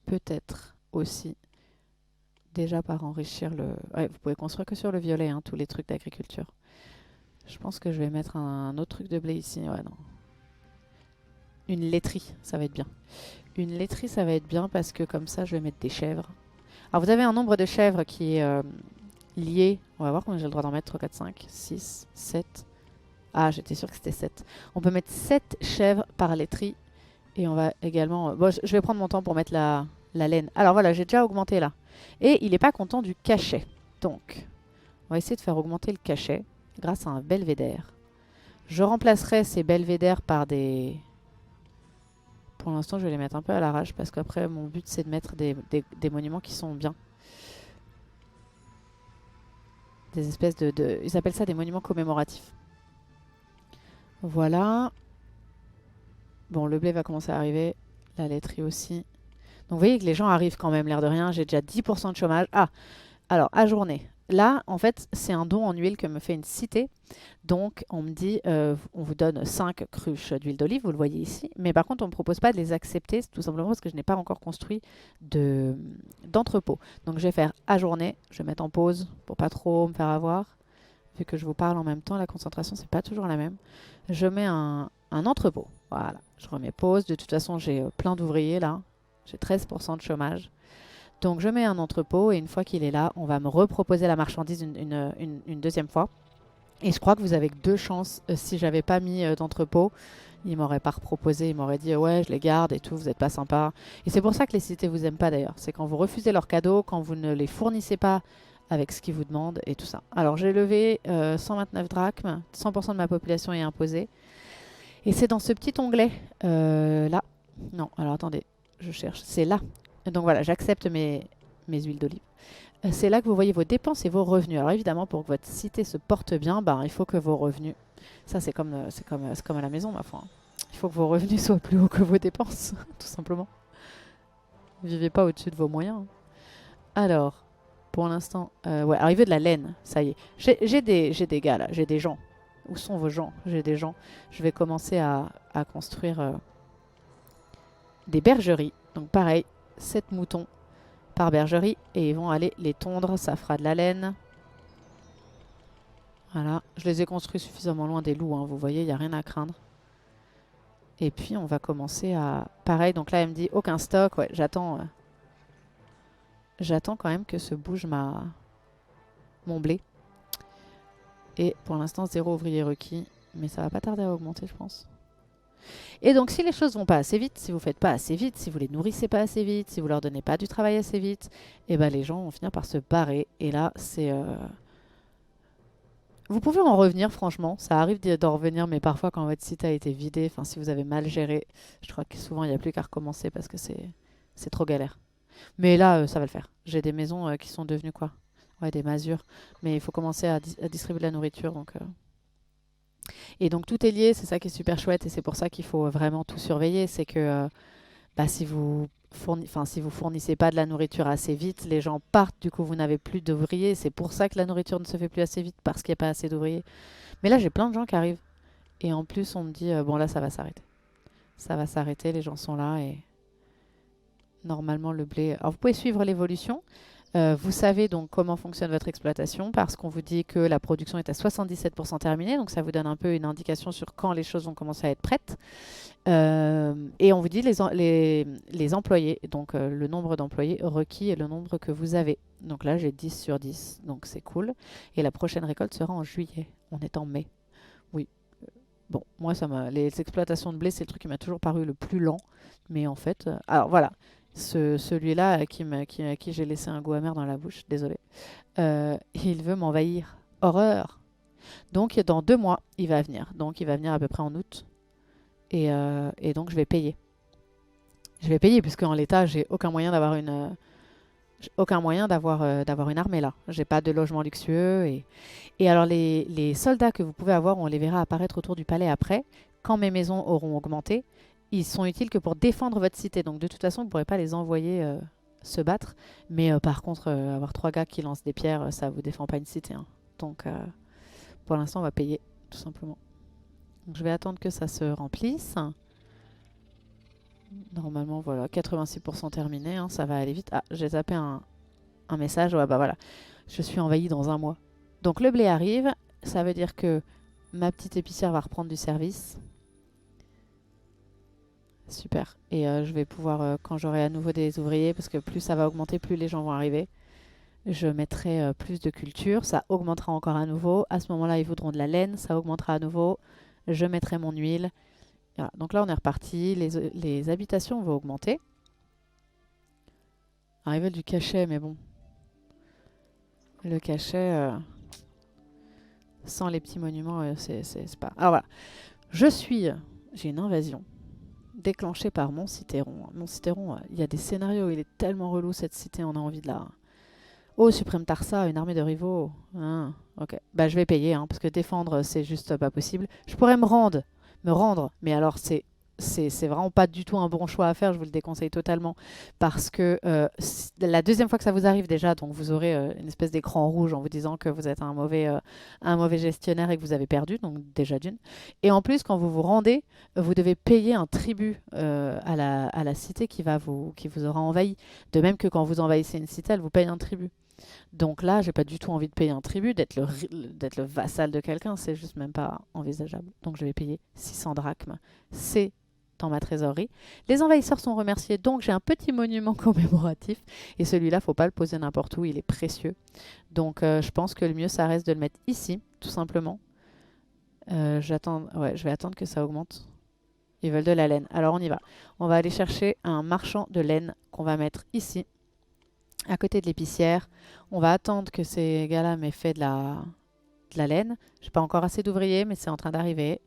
peut-être aussi déjà par enrichir le... Ouais, vous pouvez construire que sur le violet, hein, tous les trucs d'agriculture. Je pense que je vais mettre un autre truc de blé ici. Ouais, non. Une laiterie, ça va être bien. Une laiterie, ça va être bien parce que comme ça, je vais mettre des chèvres. Alors, vous avez un nombre de chèvres qui est lié. On va voir combien j'ai le droit d'en mettre. 3, 4, 5, 6, 7. Ah, j'étais sûre que c'était 7. On peut mettre 7 chèvres par laiterie. Et on va également... Bon, je vais prendre mon temps pour mettre la laine. Alors voilà, j'ai déjà augmenté là. Et il n'est pas content du cachet. Donc, on va essayer de faire augmenter le cachet grâce à un belvédère. Je remplacerai ces belvédères par des... Pour l'instant, je vais les mettre un peu à l'arrache parce qu'après, mon but, c'est de mettre des monuments qui sont bien. Des espèces de... Ils appellent ça des monuments commémoratifs. Voilà. Bon, le blé va commencer à arriver. La laiterie aussi. Donc, vous voyez que les gens arrivent quand même, l'air de rien. J'ai déjà 10% de chômage. Ah, alors, à journée. Là, en fait, c'est un don en huile que me fait une cité. Donc, on me dit, on vous donne 5 cruches d'huile d'olive, vous le voyez ici. Mais par contre, on ne me propose pas de les accepter, tout simplement parce que je n'ai pas encore construit d'entrepôt. Donc, je vais faire à journée. Je vais mettre en pause pour pas trop me faire avoir. Vu que je vous parle en même temps, la concentration, c'est pas toujours la même. Je mets un entrepôt. Voilà, je remets pause. De toute façon, j'ai plein d'ouvriers là. J'ai 13% de chômage. Donc je mets un entrepôt et une fois qu'il est là, on va me reproposer la marchandise une deuxième fois. Et je crois que vous avez que 2 chances. Si j'avais pas mis d'entrepôt, ils m'auraient pas reproposé. Ils m'auraient dit ouais, je les garde et tout, vous n'êtes pas sympa. Et c'est pour ça que les cités vous aiment pas d'ailleurs. C'est quand vous refusez leurs cadeaux, quand vous ne les fournissez pas avec ce qu'ils vous demandent et tout ça. Alors j'ai levé 129 drachmes, 100% de ma population est imposée. Et c'est dans ce petit onglet là. Non, alors attendez, je cherche. C'est là. Donc voilà, j'accepte mes huiles d'olive. C'est là que vous voyez vos dépenses et vos revenus. Alors évidemment, pour que votre cité se porte bien, ben, il faut que vos revenus... Ça, c'est comme à la maison, ma foi. Il faut que vos revenus soient plus hauts que vos dépenses, tout simplement. Vivez pas au-dessus de vos moyens. Alors, pour l'instant... ouais, alors il veut de la laine, ça y est. J'ai des gars, là. J'ai des gens. Où sont vos gens? J'ai des gens. Je vais commencer à construire des bergeries. Donc pareil, 7 moutons par bergerie et ils vont aller les tondre, ça fera de la laine. Voilà, je les ai construits suffisamment loin des loups, hein, vous voyez, il n'y a rien à craindre. Et puis on va commencer à... Pareil, donc là elle me dit aucun stock, ouais, j'attends quand même que se bouge mon blé. Et pour l'instant 0 ouvrier requis, mais ça va pas tarder à augmenter je pense. Et donc, si les choses vont pas assez vite, si vous faites pas assez vite, si vous les nourrissez pas assez vite, si vous leur donnez pas du travail assez vite, et ben les gens vont finir par se barrer. Et là, c'est... Vous pouvez en revenir, franchement. Ça arrive d'en revenir, mais parfois, quand votre site a été vidé, enfin, si vous avez mal géré, je crois que souvent, il n'y a plus qu'à recommencer parce que c'est trop galère. Mais là, ça va le faire. J'ai des maisons qui sont devenues quoi? Ouais, des masures. Mais il faut commencer à distribuer de la nourriture, donc... Et donc tout est lié, c'est ça qui est super chouette et c'est pour ça qu'il faut vraiment tout surveiller. C'est que bah, si vous fournissez pas de la nourriture assez vite, les gens partent, du coup vous n'avez plus d'ouvriers. C'est pour ça que la nourriture ne se fait plus assez vite parce qu'il n'y a pas assez d'ouvriers. Mais là j'ai plein de gens qui arrivent et en plus on me dit bon là ça va s'arrêter. Ça va s'arrêter, les gens sont là et normalement le blé... Alors vous pouvez suivre l'évolution. Vous savez donc comment fonctionne votre exploitation parce qu'on vous dit que la production est à 77% terminée, donc ça vous donne un peu une indication sur quand les choses vont commencer à être prêtes. Et on vous dit les employés, donc le nombre d'employés requis et le nombre que vous avez. Donc là j'ai 10 sur 10, donc c'est cool. Et la prochaine récolte sera en juillet, on est en mai. Oui. Bon, moi les exploitations de blé c'est le truc qui m'a toujours paru le plus lent, mais en fait... alors voilà. Celui-là à qui j'ai laissé un goût amer dans la bouche, désolé. Il veut m'envahir. Horreur. Donc dans 2 mois, il va venir. Donc il va venir à peu près en août. Et donc je vais payer. Je vais payer puisque en l'état, j'ai aucun moyen d'avoir d'avoir une armée là. J'ai pas de logement luxueux. Et alors les soldats que vous pouvez avoir, on les verra apparaître autour du palais après, quand mes maisons auront augmenté. Ils sont utiles que pour défendre votre cité. Donc de toute façon, vous ne pourrez pas les envoyer se battre. Mais par contre, avoir 3 gars qui lancent des pierres, ça vous défend pas une cité, hein. Donc pour l'instant, on va payer tout simplement. Donc, je vais attendre que ça se remplisse. Normalement, voilà, 86% terminé, hein, ça va aller vite. Ah, j'ai zappé un message. Ouais, bah voilà, je suis envahie dans un mois. Donc le blé arrive, ça veut dire que ma petite épicière va reprendre du service. Super. Et je vais pouvoir, quand j'aurai à nouveau des ouvriers, parce que plus ça va augmenter, plus les gens vont arriver, je mettrai plus de culture. Ça augmentera encore à nouveau. À ce moment-là, ils voudront de la laine, ça augmentera à nouveau. Je mettrai mon huile. Voilà. Donc là, on est reparti. Les habitations vont augmenter. Alors, ils veulent du cachet, mais bon, le cachet, sans les petits monuments, c'est pas... Alors voilà, j'ai une invasion déclenchée par mon Citeron. Mon Citeron, il y a des scénarios, il est tellement relou cette cité, on a envie de la... Oh, Suprême Tarsa, une armée de rivaux. Ah, ok, bah je vais payer, hein, parce que défendre, c'est juste pas possible. Je pourrais me rendre, mais alors c'est vraiment pas du tout un bon choix à faire, je vous le déconseille totalement, parce que la deuxième fois que ça vous arrive déjà, donc vous aurez une espèce d'écran rouge en vous disant que vous êtes un mauvais gestionnaire et que vous avez perdu, donc déjà d'une. Et en plus, quand vous vous rendez, vous devez payer un tribut à la cité qui vous aura envahi. De même que quand vous envahissez une cité, elle vous paye un tribut. Donc là, j'ai pas du tout envie de payer un tribut, d'être le vassal de quelqu'un, c'est juste même pas envisageable. Donc je vais payer 600 drachmes. C'est dans ma trésorerie. Les envahisseurs sont remerciés, donc j'ai un petit monument commémoratif. Et celui-là, faut pas le poser n'importe où, il est précieux. Donc je pense que le mieux, ça reste de le mettre ici, tout simplement. Ouais, je vais attendre que ça augmente. Ils veulent de la laine. Alors on y va. On va aller chercher un marchand de laine qu'on va mettre ici, à côté de l'épicière. On va attendre que ces gars-là m'aient fait de la laine. J'ai pas encore assez d'ouvriers, mais c'est en train d'arriver.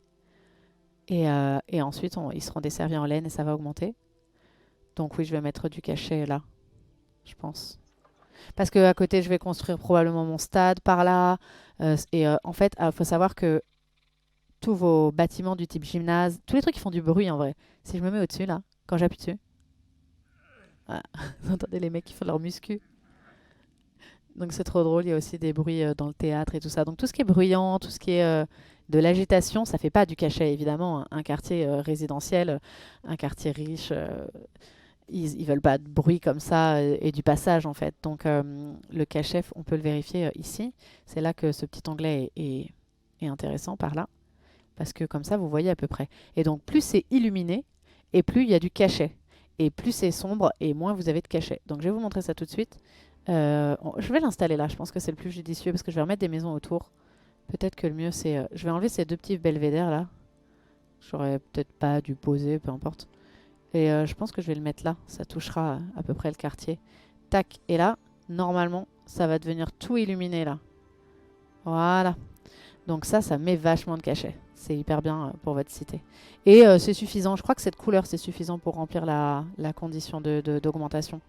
Et ensuite, ils seront desservis en laine et ça va augmenter. Donc oui, je vais mettre du cachet là, je pense. Parce qu'à côté, je vais construire probablement mon stade par là. En fait, il faut savoir que tous vos bâtiments du type gymnase, tous les trucs qui font du bruit en vrai, si je me mets au-dessus là, quand j'appuie dessus, voilà. Vous entendez les mecs qui font leur muscu. Donc c'est trop drôle, il y a aussi des bruits dans le théâtre et tout ça. Donc tout ce qui est bruyant, tout ce qui est de l'agitation, ça fait pas du cachet évidemment. Un quartier résidentiel, un quartier riche, ils veulent pas de bruit comme ça et du passage en fait. Donc le cachet, on peut le vérifier ici. C'est là que ce petit onglet est intéressant par là. Parce que comme ça, vous voyez à peu près. Et donc plus c'est illuminé et plus il y a du cachet. Et plus c'est sombre et moins vous avez de cachet. Donc je vais vous montrer ça tout de suite. Je vais l'installer là, je pense que c'est le plus judicieux parce que je vais remettre des maisons autour. Peut-être que le mieux c'est... je vais enlever ces deux petits belvédères là. J'aurais peut-être pas dû poser, peu importe. Et je pense que je vais le mettre là, ça touchera à peu près le quartier. Tac, et là, normalement, ça va devenir tout illuminé là. Voilà. Donc ça met vachement de cachet. C'est hyper bien pour votre cité. Et c'est suffisant, je crois que cette couleur c'est suffisant pour remplir la condition d'augmentation.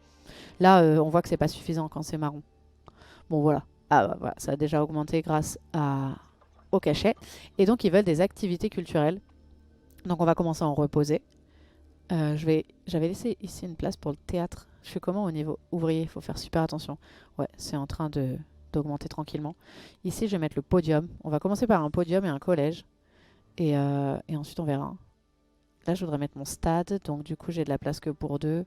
Là, on voit que c'est pas suffisant quand c'est marron. Bon, voilà. Ah, bah, voilà. Ça a déjà augmenté grâce au cachet. Et donc, ils veulent des activités culturelles. Donc, on va commencer à en reposer. J'avais laissé ici une place pour le théâtre. Je suis comment au niveau ouvrier? Il faut faire super attention. Ouais, c'est en train d'augmenter tranquillement. Ici, je vais mettre le podium. On va commencer par un podium et un collège. Et ensuite, on verra. Là, je voudrais mettre mon stade. Donc, du coup, j'ai de la place que pour deux.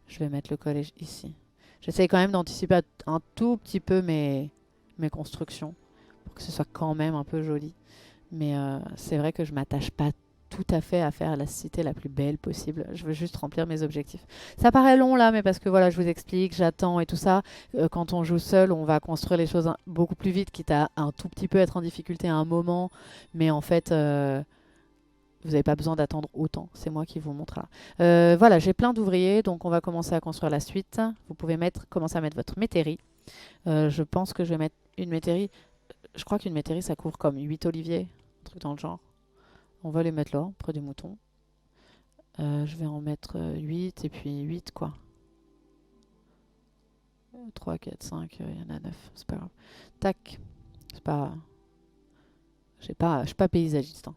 Je vais mettre le collège ici. J'essaye quand même d'anticiper un tout petit peu mes constructions pour que ce soit quand même un peu joli. Mais c'est vrai que je m'attache pas tout à fait à faire la cité la plus belle possible. Je veux juste remplir mes objectifs. Ça paraît long là, mais parce que voilà, je vous explique, j'attends et tout ça. Quand on joue seul, on va construire les choses beaucoup plus vite, quitte à un tout petit peu être en difficulté à un moment. Mais en fait, vous n'avez pas besoin d'attendre autant. C'est moi qui vous montre là. Voilà, j'ai plein d'ouvriers, donc on va commencer à construire la suite. Vous pouvez commencer à mettre votre métairie. Je pense que je vais mettre une métairie. Je crois qu'une métairie, ça couvre comme 8 oliviers, un truc dans le genre. On va les mettre là, près des moutons. Je vais en mettre 8 et puis 8 quoi. 3, 4, 5, il y en a 9, c'est pas grave. Tac, c'est pas... Je suis pas paysagiste, hein.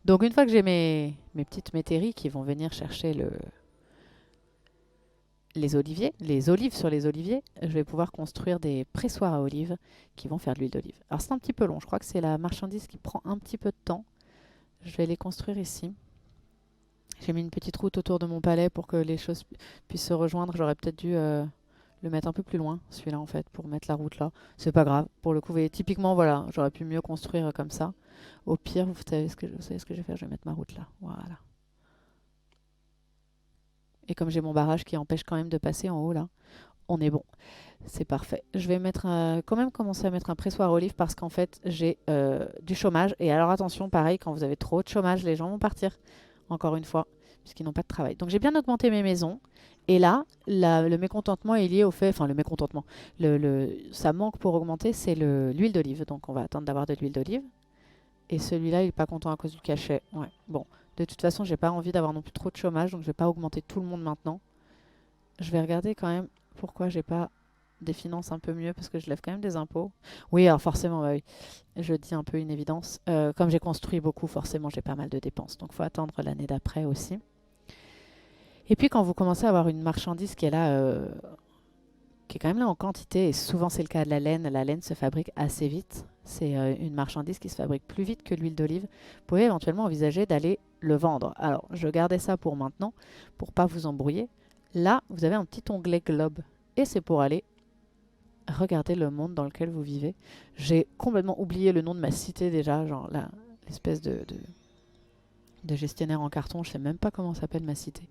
Donc une fois que j'ai mes petites métairies qui vont venir chercher les oliviers, les olives sur les oliviers, je vais pouvoir construire des pressoirs à olives qui vont faire de l'huile d'olive. Alors c'est un petit peu long, je crois que c'est la marchandise qui prend un petit peu de temps. Je vais les construire ici. J'ai mis une petite route autour de mon palais pour que les choses puissent se rejoindre. J'aurais peut-être dû le mettre un peu plus loin, celui-là en fait, pour mettre la route là. C'est pas grave, pour le coup, vous voyez, typiquement, voilà, j'aurais pu mieux construire comme ça. Au pire, vous savez vous savez ce que je vais faire, je vais mettre ma route là, voilà. Et comme j'ai mon barrage qui empêche quand même de passer en haut là, on est bon. C'est parfait. Je vais mettre quand même commencer à mettre un pressoir olive parce qu'en fait j'ai du chômage. Et alors attention, pareil, quand vous avez trop de chômage, les gens vont partir, encore une fois, puisqu'ils n'ont pas de travail. Donc j'ai bien augmenté mes maisons. Et là, le mécontentement est lié au fait, enfin le mécontentement, ça manque pour augmenter, c'est l'huile d'olive. Donc on va attendre d'avoir de l'huile d'olive. Et celui-là, il est pas content à cause du cachet. Ouais, bon. De toute façon, j'ai pas envie d'avoir non plus trop de chômage, donc je vais pas augmenter tout le monde maintenant. Je vais regarder quand même pourquoi j'ai pas des finances un peu mieux, parce que je lève quand même des impôts. Oui, alors forcément, bah oui, je dis un peu une évidence. Comme j'ai construit beaucoup, forcément, j'ai pas mal de dépenses. Donc, faut attendre l'année d'après aussi. Et puis, quand vous commencez à avoir une marchandise qui est là, qui est quand même là en quantité, et souvent c'est le cas de la laine se fabrique assez vite. C'est une marchandise qui se fabrique plus vite que l'huile d'olive. Vous pouvez éventuellement envisager d'aller le vendre. Alors, je gardais ça pour maintenant, pour pas vous embrouiller. Là, vous avez un petit onglet globe. Et c'est pour aller regarder le monde dans lequel vous vivez. J'ai complètement oublié le nom de ma cité déjà, genre là, l'espèce de gestionnaire en carton. Je sais même pas comment s'appelle ma cité.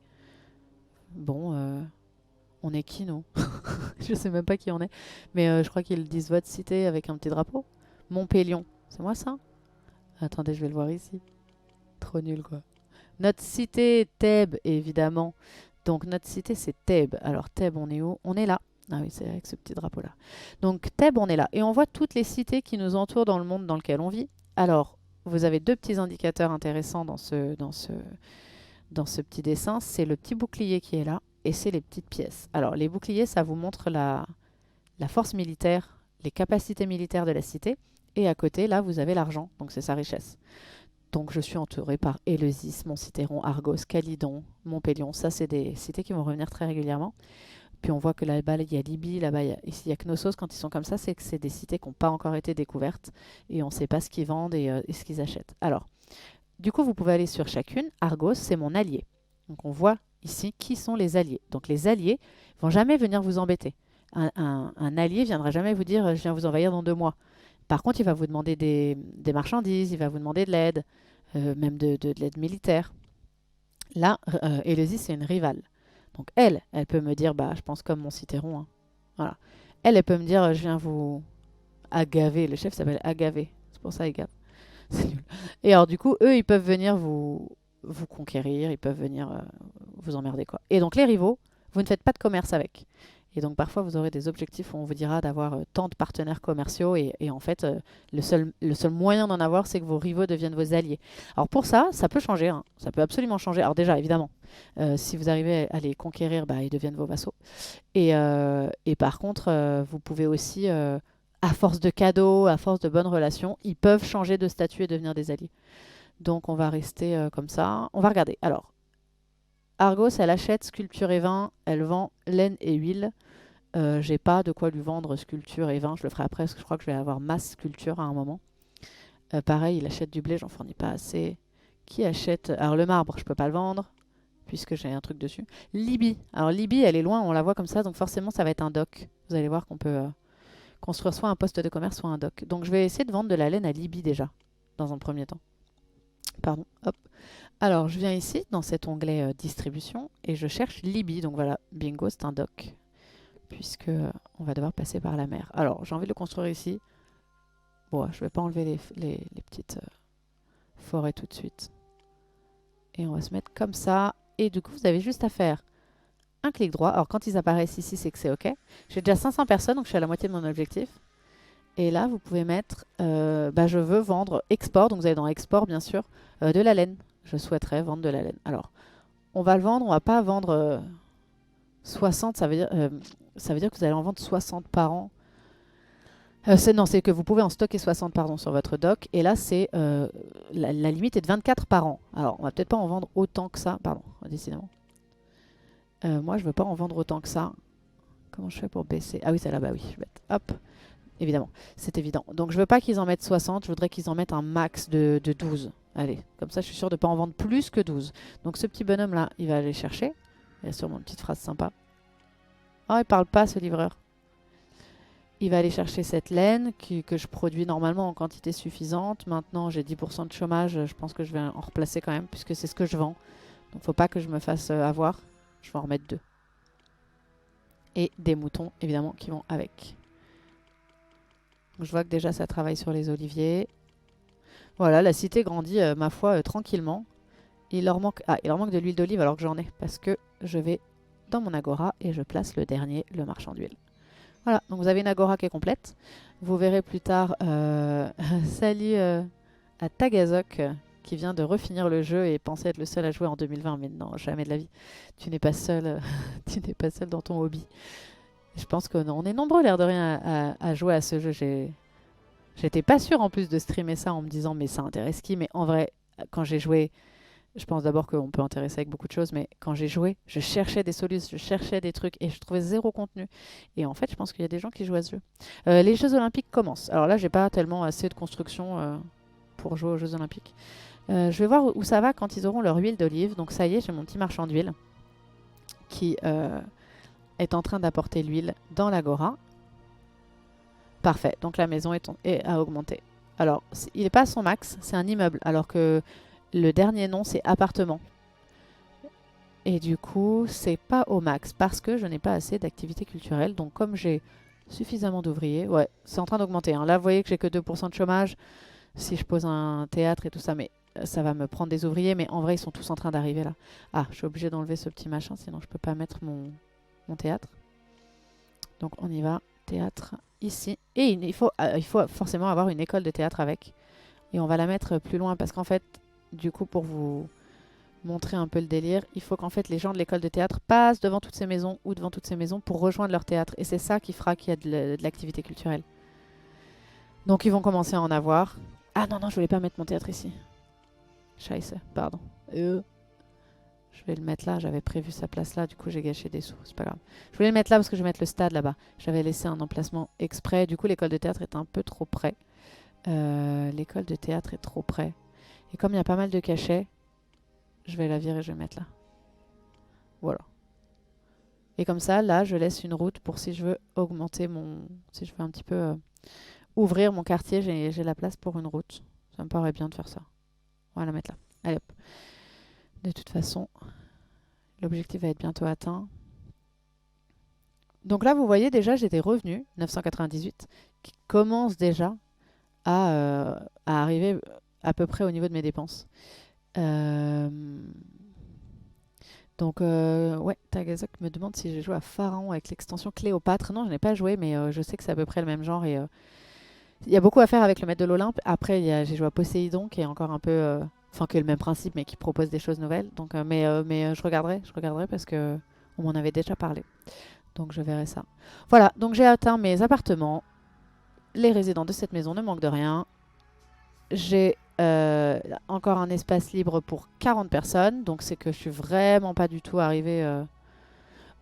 Bon, on est qui, nous? Je sais même pas qui on est. Mais je crois qu'ils disent votre cité avec un petit drapeau. Montpellion. C'est moi ça? Attendez, je vais le voir ici. Trop nul, quoi. Notre cité, Thèbes, évidemment. Donc notre cité, c'est Thèbes. Alors Thèbes, on est où? On est là. Ah oui, c'est avec ce petit drapeau-là. Donc Thèbes, on est là. Et on voit toutes les cités qui nous entourent dans le monde dans lequel on vit. Alors, vous avez deux petits indicateurs intéressants dans ce petit dessin. C'est le petit bouclier qui est là et c'est les petites pièces. Alors, les boucliers, ça vous montre la force militaire, les capacités militaires de la cité. Et à côté, là, vous avez l'argent. Donc, c'est sa richesse. Donc, je suis entourée par Éleusis, Montcithéron, Argos, Calydon, Montpellion. Ça, c'est des cités qui vont revenir très régulièrement. Puis on voit que là-bas, il y a Libye, là-bas, ici, il y a Knossos. Quand ils sont comme ça, c'est que c'est des cités qui n'ont pas encore été découvertes et on ne sait pas ce qu'ils vendent et ce qu'ils achètent. Alors, du coup, vous pouvez aller sur chacune. Argos, c'est mon allié. Donc, on voit ici qui sont les alliés. Donc, les alliés vont jamais venir vous embêter. Un allié viendra jamais vous dire « je viens vous envahir dans 2 mois ». Par contre, il va vous demander des marchandises, il va vous demander de l'aide, même de l'aide militaire. Là, Éleusis, c'est une rivale. Donc elle peut me dire, bah, je pense comme mon cithéron, hein. Voilà. Elle peut me dire, je viens vous agaver. Le chef s'appelle Agavé. C'est pour ça, Agave. C'est nul. Et alors, du coup, eux, ils peuvent venir vous conquérir, ils peuvent venir vous emmerder, quoi. Et donc, les rivaux, vous ne faites pas de commerce avec. Et donc, parfois, vous aurez des objectifs où on vous dira d'avoir tant de partenaires commerciaux. Et en fait, le seul moyen d'en avoir, c'est que vos rivaux deviennent vos alliés. Alors, pour ça, ça peut changer, hein. Ça peut absolument changer. Alors, déjà, évidemment, si vous arrivez à les conquérir, bah, ils deviennent vos vassaux. Et par contre, vous pouvez aussi, à force de cadeaux, à force de bonnes relations, ils peuvent changer de statut et devenir des alliés. Donc, on va rester comme ça. On va regarder. Alors, Argos, elle achète sculpture et vin, elle vend laine et huile. J'ai pas de quoi lui vendre sculpture et vin, je le ferai après parce que je crois que je vais avoir masse sculpture à un moment. Pareil, il achète du blé, j'en fournis pas assez. Qui achète? Alors le marbre, je peux pas le vendre puisque j'ai un truc dessus. Libye. Alors Libye, elle est loin, on la voit comme ça, donc forcément ça va être un dock. Vous allez voir qu'on peut construire soit un poste de commerce, soit un dock. Donc je vais essayer de vendre de la laine à Libye déjà, dans un premier temps. Pardon, hop. Alors je viens ici, dans cet onglet distribution, et je cherche Libye. Donc voilà, bingo, c'est un dock. Puisque on va devoir passer par la mer. Alors, j'ai envie de le construire ici. Bon, je vais pas enlever les petites forêts tout de suite. Et on va se mettre comme ça. Et du coup, vous avez juste à faire un clic droit. Alors, quand ils apparaissent ici, c'est que c'est OK. J'ai déjà 500 personnes, donc je suis à la moitié de mon objectif. Et là, vous pouvez mettre, je veux vendre export. Donc, vous allez dans export, bien sûr, de la laine. Je souhaiterais vendre de la laine. Alors, on va le vendre. On va pas vendre 60, ça veut dire que vous allez en vendre 60 par an. C'est que vous pouvez en stocker 60 pardon, sur votre dock. Et là, c'est la limite est de 24 par an. Alors, on va peut-être pas en vendre autant que ça. Pardon, décidément. Moi, je veux pas en vendre autant que ça. Comment je fais pour baisser? Ah oui, c'est là, bah oui, je vais mettre. Hop, évidemment, c'est évident. Donc je veux pas qu'ils en mettent 60, je voudrais qu'ils en mettent un max de 12. Allez, comme ça je suis sûre de ne pas en vendre plus que 12. Donc ce petit bonhomme là, il va aller chercher. Il y a sûrement une petite phrase sympa. Oh, il parle pas ce livreur. Il va aller chercher cette laine que je produis normalement en quantité suffisante. Maintenant j'ai 10% de chômage, je pense que je vais en replacer quand même puisque c'est ce que je vends. Donc faut pas que je me fasse avoir. Je vais en remettre 2. Et des moutons évidemment qui vont avec. Donc, je vois que déjà ça travaille sur les oliviers. Voilà, la cité grandit, ma foi, tranquillement. Il leur manque de l'huile d'olive alors que j'en ai. Parce que je vais dans mon agora et je place le dernier, le marchand d'huile. Voilà, donc vous avez une agora qui est complète. Vous verrez plus tard, salut à Tagazok qui vient de refinir le jeu et pensait être le seul à jouer en 2020. Mais non, jamais de la vie. Tu n'es pas seul, tu n'es pas seul dans ton hobby. Je pense qu'on est nombreux, l'air de rien, à jouer à ce jeu. J'étais pas sûre en plus de streamer ça en me disant mais ça intéresse qui? Mais en vrai, quand j'ai joué, je pense d'abord qu'on peut intéresser avec beaucoup de choses, mais quand j'ai joué, je cherchais des solutions, je cherchais des trucs et je trouvais zéro contenu. Et en fait, je pense qu'il y a des gens qui jouent à ce jeu. Les Jeux Olympiques commencent. Alors là, j'ai pas tellement assez de construction pour jouer aux Jeux Olympiques. Je vais voir où ça va quand ils auront leur huile d'olive. Donc ça y est, j'ai mon petit marchand d'huile qui est en train d'apporter l'huile dans l'agora. Parfait, donc la maison est à augmenter. Alors, il n'est pas à son max, c'est un immeuble, alors que le dernier nom, c'est appartement. Et du coup, c'est pas au max, parce que je n'ai pas assez d'activité culturelle. Donc, comme j'ai suffisamment d'ouvriers, ouais, c'est en train d'augmenter. Hein. Là, vous voyez que j'ai que 2% de chômage. Si je pose un théâtre et tout ça, mais ça va me prendre des ouvriers. Mais en vrai, ils sont tous en train d'arriver là. Ah, je suis obligée d'enlever ce petit machin, sinon je peux pas mettre mon théâtre. Donc, on y va. Théâtre ici. Et il faut forcément avoir une école de théâtre avec. Et on va la mettre plus loin parce qu'en fait, du coup, pour vous montrer un peu le délire, il faut qu'en fait les gens de l'école de théâtre passent devant toutes ces maisons ou devant toutes ces maisons pour rejoindre leur théâtre. Et c'est ça qui fera qu'il y a de l'activité culturelle. Donc ils vont commencer à en avoir. Ah non, non, je voulais pas mettre mon théâtre ici. Scheiße, pardon. Je vais le mettre là, j'avais prévu sa place là, du coup j'ai gâché des sous, c'est pas grave. Je voulais le mettre là parce que je vais mettre le stade là-bas. J'avais laissé un emplacement exprès, du coup l'école de théâtre est un peu trop près. L'école de théâtre est trop près. Et comme il y a pas mal de cachets, je vais la virer, je vais mettre là. Voilà. Et comme ça, là, je laisse une route pour si je veux augmenter si je veux un petit peu ouvrir mon quartier, j'ai la place pour une route. Ça me paraît bien de faire ça. On va la mettre là. Allez hop. De toute façon, l'objectif va être bientôt atteint. Donc là, vous voyez déjà, j'ai des revenus, 998, qui commencent déjà à arriver à peu près au niveau de mes dépenses. Donc, ouais, Tagazok me demande si j'ai joué à Pharaon avec l'extension Cléopâtre. Non, je n'ai pas joué, mais je sais que c'est à peu près le même genre. Et il y a beaucoup à faire avec le maître de l'Olympe. Après, j'ai joué à Poséidon, qui est encore un peu... Enfin, qui est le même principe, mais qui propose des choses nouvelles. Donc, mais je regarderai parce que on m'en avait déjà parlé. Donc, je verrai ça. Voilà, donc j'ai atteint mes appartements. Les résidents de cette maison ne manquent de rien. J'ai encore un espace libre pour 40 personnes. Donc, c'est que je suis vraiment pas du tout arrivée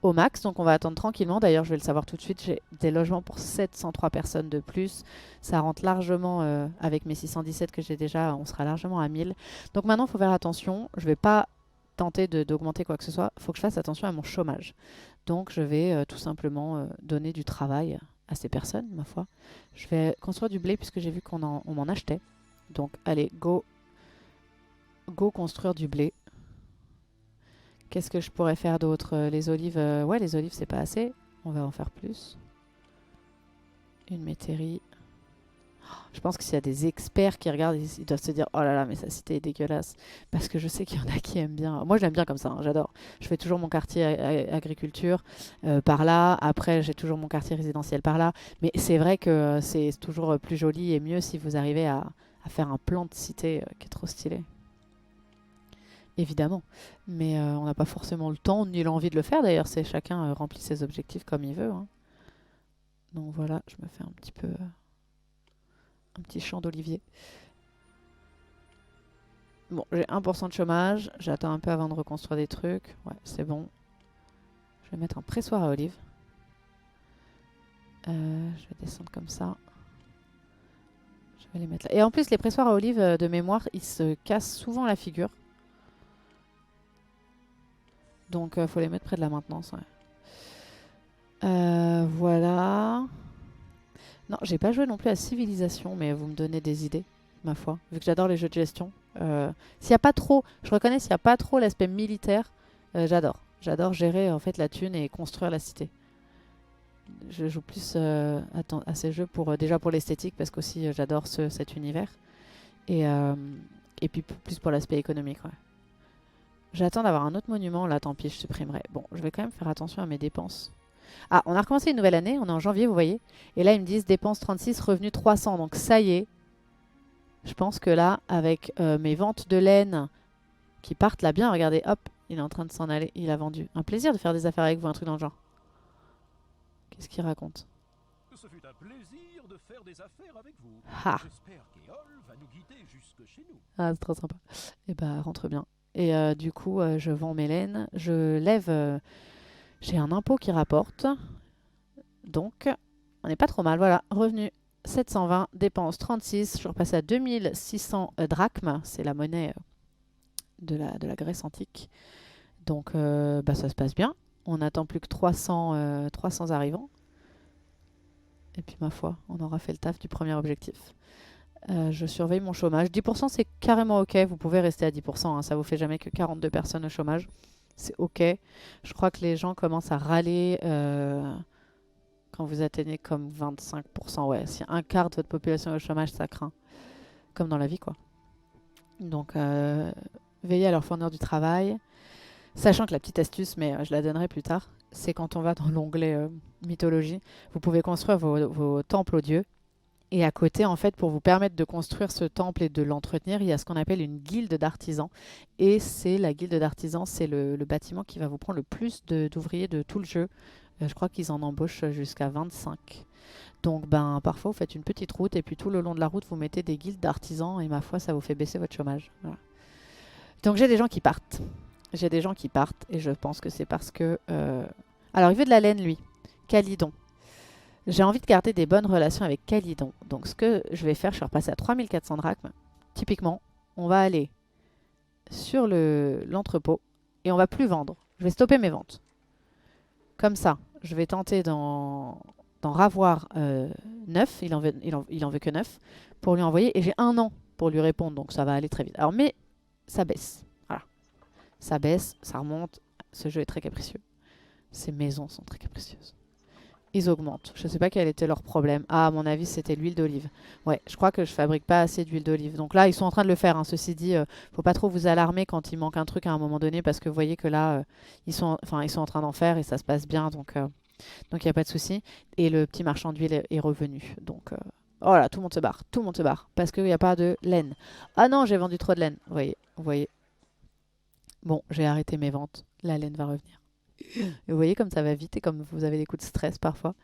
au max. Donc, on va attendre tranquillement. D'ailleurs, je vais le savoir tout de suite. J'ai des logements pour 703 personnes de plus. Ça rentre largement avec mes 617 que j'ai déjà. On sera largement à 1000. Donc, maintenant, il faut faire attention. Je vais pas tenter d'augmenter quoi que ce soit. Il faut que je fasse attention à mon chômage. Donc, je vais tout simplement donner du travail à ces personnes, ma foi. Je vais construire du blé puisque j'ai vu qu'on m'en achetait. Donc, allez, go construire du blé. Qu'est-ce que je pourrais faire d'autre? Les olives, ouais, les olives, c'est pas assez. On va en faire plus. Une métairie. Je pense que s'il y a des experts qui regardent, ils doivent se dire oh là là, mais sa cité est dégueulasse. Parce que je sais qu'il y en a qui aiment bien. Moi, j'aime bien comme ça, hein, j'adore. Je fais toujours mon quartier agriculture par là. Après, j'ai toujours mon quartier résidentiel par là. Mais c'est vrai que c'est toujours plus joli et mieux si vous arrivez à faire un plan de cité qui est trop stylé. Évidemment. Mais on n'a pas forcément le temps ni l'envie de le faire. D'ailleurs, c'est chacun remplit ses objectifs comme il veut. Hein. Donc voilà, je me fais un petit peu... un petit champ d'olivier. Bon, j'ai 1% de chômage. J'attends un peu avant de reconstruire des trucs. Ouais, c'est bon. vais mettre un pressoir à olives. Je vais descendre comme ça. Je vais les mettre là. Et en plus, les pressoirs à olives, de mémoire, ils se cassent souvent la figure. Donc, faut les mettre près de la maintenance. Ouais. Voilà. Non, j'ai pas joué non plus à Civilisation, mais vous me donnez des idées, ma foi. Vu que j'adore les jeux de gestion. S'il y a pas trop, je reconnais, s'il n'y a pas trop l'aspect militaire, j'adore. J'adore gérer en fait la thune et construire la cité. Je joue plus à ces jeux déjà pour l'esthétique, parce qu'aussi j'adore cet univers. Et puis plus pour l'aspect économique. Ouais. J'attends d'avoir un autre monument, là tant pis, je supprimerai. Bon, je vais quand même faire attention à mes dépenses. Ah, on a recommencé une nouvelle année, on est en janvier, vous voyez. Et là, ils me disent dépenses 36, revenus 300. Donc ça y est, je pense que là, avec mes ventes de laine qui partent là bien, regardez, hop, il est en train de s'en aller, il a vendu. Un plaisir de faire des affaires avec vous, un truc dans le genre. Qu'est-ce qu'il raconte?
Ce fut un plaisir de faire des affaires avec vous.
Ah,
J'espère qu'Eol va nous guider jusque chez nous.
ah c'est trop sympa. Et bah, rentre bien. Et du coup, je vends mes laines, je lève... j'ai un impôt qui rapporte. Donc, on n'est pas trop mal. Voilà, revenu 720, dépenses 36. Je suis repassée à 2600 drachmes. C'est la monnaie de la Grèce antique. Donc, bah, ça se passe bien. On n'attend plus que 300 arrivants. Et puis, ma foi, on aura fait le taf du premier objectif. Je surveille mon chômage. 10%, c'est carrément OK. Vous pouvez rester à 10%. Hein. Ça vous fait jamais que 42 personnes au chômage. C'est OK. Je crois que les gens commencent à râler quand vous atteignez comme 25%. Ouais, si un quart de votre population est au chômage, ça craint. Comme dans la vie, quoi. Donc, veillez à leur fournir du travail. Sachant que la petite astuce, mais je la donnerai plus tard, c'est quand on va dans l'onglet mythologie, vous pouvez construire vos temples aux dieux. Et à côté, en fait, pour vous permettre de construire ce temple et de l'entretenir, il y a ce qu'on appelle une guilde d'artisans. Et c'est la guilde d'artisans, c'est le bâtiment qui va vous prendre le plus d'ouvriers de tout le jeu. Je crois qu'ils en embauchent jusqu'à 25. Donc, ben, parfois, vous faites une petite route et puis tout le long de la route, vous mettez des guildes d'artisans et ma foi, ça vous fait baisser votre chômage. Voilà. Donc, j'ai des gens qui partent. J'ai des gens qui partent et je pense que c'est parce que... Alors, il veut de la laine, lui. Calydon. J'ai envie de garder des bonnes relations avec Calydon. Donc, ce que je vais faire, je suis repassée à 3400 drachmes. Typiquement, on va aller sur l'entrepôt et on va plus vendre. Je vais stopper mes ventes. Comme ça, je vais tenter d'en ravoir 9. Il en veut que 9 pour lui envoyer. Et j'ai 1 an pour lui répondre. Donc, ça va aller très vite. Alors, mais ça baisse. Voilà. Ça baisse, ça remonte. Ce jeu est très capricieux. Ces maisons sont très capricieuses. Ils augmentent. Je ne sais pas quel était leur problème. Ah, à mon avis, c'était l'huile d'olive. Ouais, je crois que je fabrique pas assez d'huile d'olive. Donc là, ils sont en train de le faire. Hein. Ceci dit, faut pas trop vous alarmer quand il manque un truc à un moment donné, parce que vous voyez que là, ils sont en train d'en faire et ça se passe bien. Donc, il n'y a pas de souci. Et le petit marchand d'huile est revenu. Donc, voilà, tout le monde se barre. Tout le monde se barre. Parce qu'il n'y a pas de laine. Ah non, j'ai vendu trop de laine. Vous voyez. Bon, j'ai arrêté mes ventes. La laine va revenir. Et vous voyez comme ça va vite et comme vous avez des coups de stress parfois.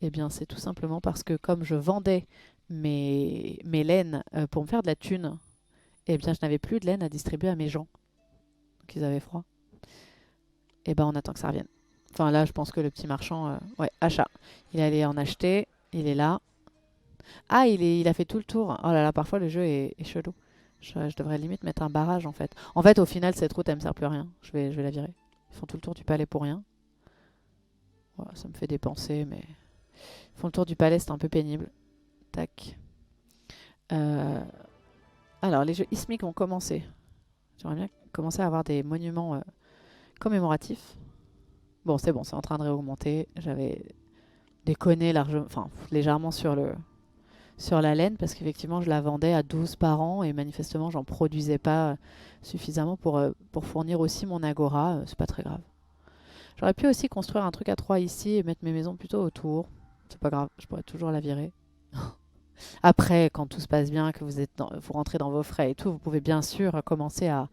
Eh bien, c'est tout simplement parce que comme je vendais mes laines pour me faire de la thune, eh bien, je n'avais plus de laine à distribuer à mes gens. Donc, ils avaient froid. Eh ben, on attend que ça revienne. Enfin, là, je pense que le petit marchand... ouais, achat. Il allait en acheter. Il est là. Ah, il a fait tout le tour. Oh là là, parfois, le jeu est chelou. Je devrais limite mettre un barrage, en fait. En fait, au final, cette route, elle me sert plus à rien. Je vais la virer. Ils font tout le tour du palais pour rien. Voilà, ça me fait dépenser, mais... Ils font le tour du palais, c'est un peu pénible. Tac. Alors, les jeux ismiques ont commencé. J'aimerais bien commencer à avoir des monuments commémoratifs. Bon, c'est en train de réaugmenter. J'avais déconné légèrement sur la laine, parce qu'effectivement, je la vendais à 12 par an, et manifestement, j'en produisais pas suffisamment pour fournir aussi mon agora. C'est pas très grave. J'aurais pu aussi construire un truc à 3 ici et mettre mes maisons plutôt autour. C'est pas grave, je pourrais toujours la virer. Après, quand tout se passe bien, que vous rentrez dans vos frais et tout, vous pouvez bien sûr commencer à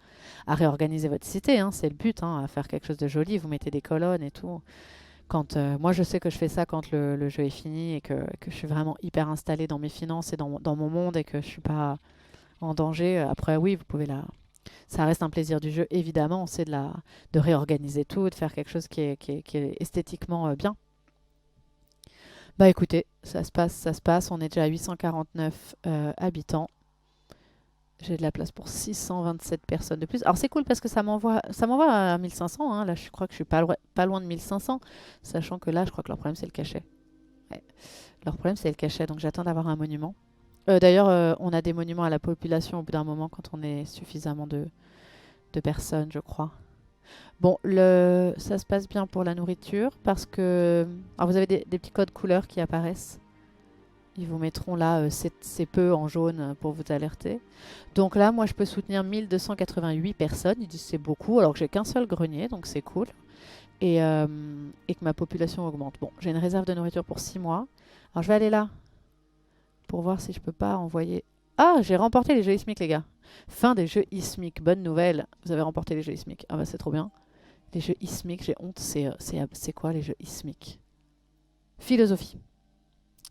réorganiser votre cité. Hein, c'est le but, hein, à faire quelque chose de joli. Vous mettez des colonnes et tout. Moi, je sais que je fais ça quand le jeu est fini et que je suis vraiment hyper installée dans mes finances et dans mon monde et que je suis pas en danger. Après, oui, vous pouvez Ça reste un plaisir du jeu, évidemment. C'est de réorganiser tout, de faire quelque chose qui est esthétiquement bien. Bah écoutez, ça se passe, ça se passe. On est déjà à 849 habitants. J'ai de la place pour 627 personnes de plus. Alors c'est cool parce que ça m'envoie à 1500. Hein. Là, je crois que je suis pas loin de 1500, sachant que là, je crois que leur problème c'est le cachet. Ouais. Leur problème c'est le cachet, donc j'attends d'avoir un monument. D'ailleurs, on a des monuments à la population au bout d'un moment quand on est suffisamment de personnes, je crois. Bon, ça se passe bien pour la nourriture parce que... Alors vous avez des petits codes couleurs qui apparaissent. Ils vous mettront là c'est peu en jaune pour vous alerter. Donc là, moi, je peux soutenir 1288 personnes. Ils disent c'est beaucoup alors que j'ai qu'un seul grenier, donc c'est cool. Et que ma population augmente. Bon, j'ai une réserve de nourriture pour 6 mois. Alors je vais aller là pour voir si je peux pas envoyer... Ah, j'ai remporté les jeux ISMIC, les gars. Fin des jeux ISMIC. Bonne nouvelle. Vous avez remporté les jeux ISMIC. Ah bah c'est trop bien. Les jeux ISMIC, j'ai honte. C'est quoi les jeux ISMIC? Philosophie.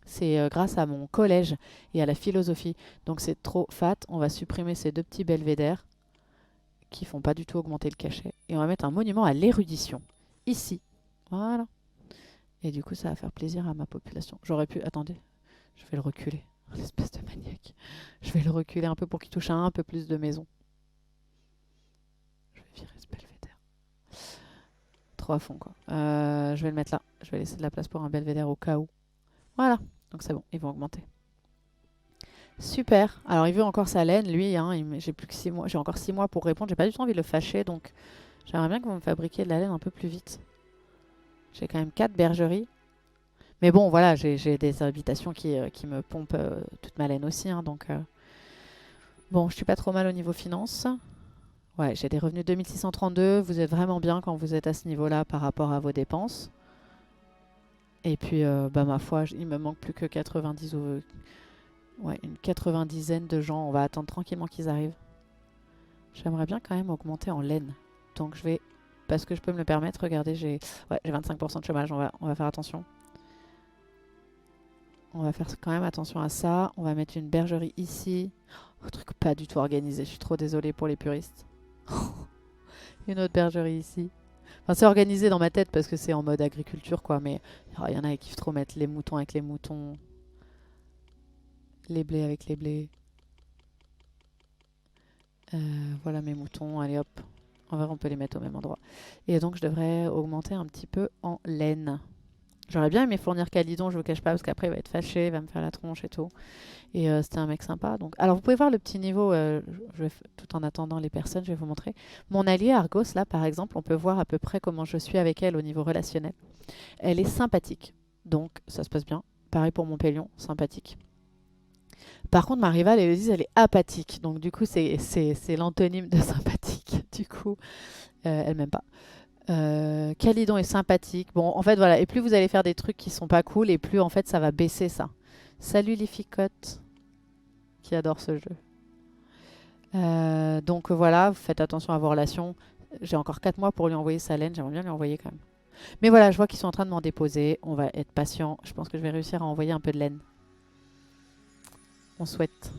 C'est grâce à mon collège et à la philosophie. Donc c'est trop fat. On va supprimer ces deux petits belvédères qui font pas du tout augmenter le cachet. Et on va mettre un monument à l'érudition. Ici. Voilà. Et du coup, ça va faire plaisir à ma population. J'aurais pu... Attendez, je vais le reculer. L'espèce de maniaque. Je vais le reculer un peu pour qu'il touche à un peu plus de maisons. Je vais virer ce belvédère. Trop à fond, quoi. Je vais le mettre là. Je vais laisser de la place pour un belvédère au cas où. Voilà. Donc c'est bon, ils vont augmenter. Super. Alors il veut encore sa laine, lui. Hein, j'ai plus que 6 mois. J'ai encore 6 mois pour répondre. J'ai pas du tout envie de le fâcher, donc j'aimerais bien que vous me fabriquiez de la laine un peu plus vite. J'ai quand même 4 bergeries. Mais bon, voilà, j'ai des habitations qui me pompent toute ma laine aussi. Hein, donc bon, je suis pas trop mal au niveau finance. Ouais, j'ai des revenus 2632. Vous êtes vraiment bien quand vous êtes à ce niveau-là par rapport à vos dépenses. Et puis, bah, ma foi, il me manque plus que 90 ou... Ouais, une 90aine de gens. On va attendre tranquillement qu'ils arrivent. J'aimerais bien quand même augmenter en laine. Donc je vais... Parce que je peux me le permettre, regardez, j'ai 25% de chômage. On va faire attention. On va faire quand même attention à ça. On va mettre une bergerie ici. Oh, truc pas du tout organisé. Je suis trop désolée pour les puristes. Une autre bergerie ici. Enfin, c'est organisé dans ma tête parce que c'est en mode agriculture, quoi. Mais il y en a qui kiffent trop mettre les moutons avec les moutons. Les blés avec les blés. Voilà mes moutons. Allez hop. En vrai, on peut les mettre au même endroit. Et donc, je devrais augmenter un petit peu en laine. J'aurais bien aimé fournir Calidon, je vous cache pas, parce qu'après il va être fâché, il va me faire la tronche et tout. Et c'était un mec sympa. Donc... Alors vous pouvez voir le petit niveau, tout en attendant les personnes, je vais vous montrer. Mon alliée Argos, là par exemple, on peut voir à peu près comment je suis avec elle au niveau relationnel. Elle est sympathique, donc ça se passe bien. Pareil pour Montpellion, sympathique. Par contre, ma rivale, Élodie, elle est apathique. Donc du coup, c'est l'antonyme de sympathique. Du coup, elle m'aime pas. Calidon est sympathique. Bon, en fait, voilà. Et plus vous allez faire des trucs qui sont pas cool, et plus, en fait, ça va baisser ça. Salut les ficottes qui adorent ce jeu. Donc voilà, vous faites attention à vos relations. J'ai encore 4 mois pour lui envoyer sa laine. J'aimerais bien lui envoyer quand même. Mais voilà, je vois qu'ils sont en train de m'en déposer. On va être patient. Je pense que je vais réussir à envoyer un peu de laine. On souhaite.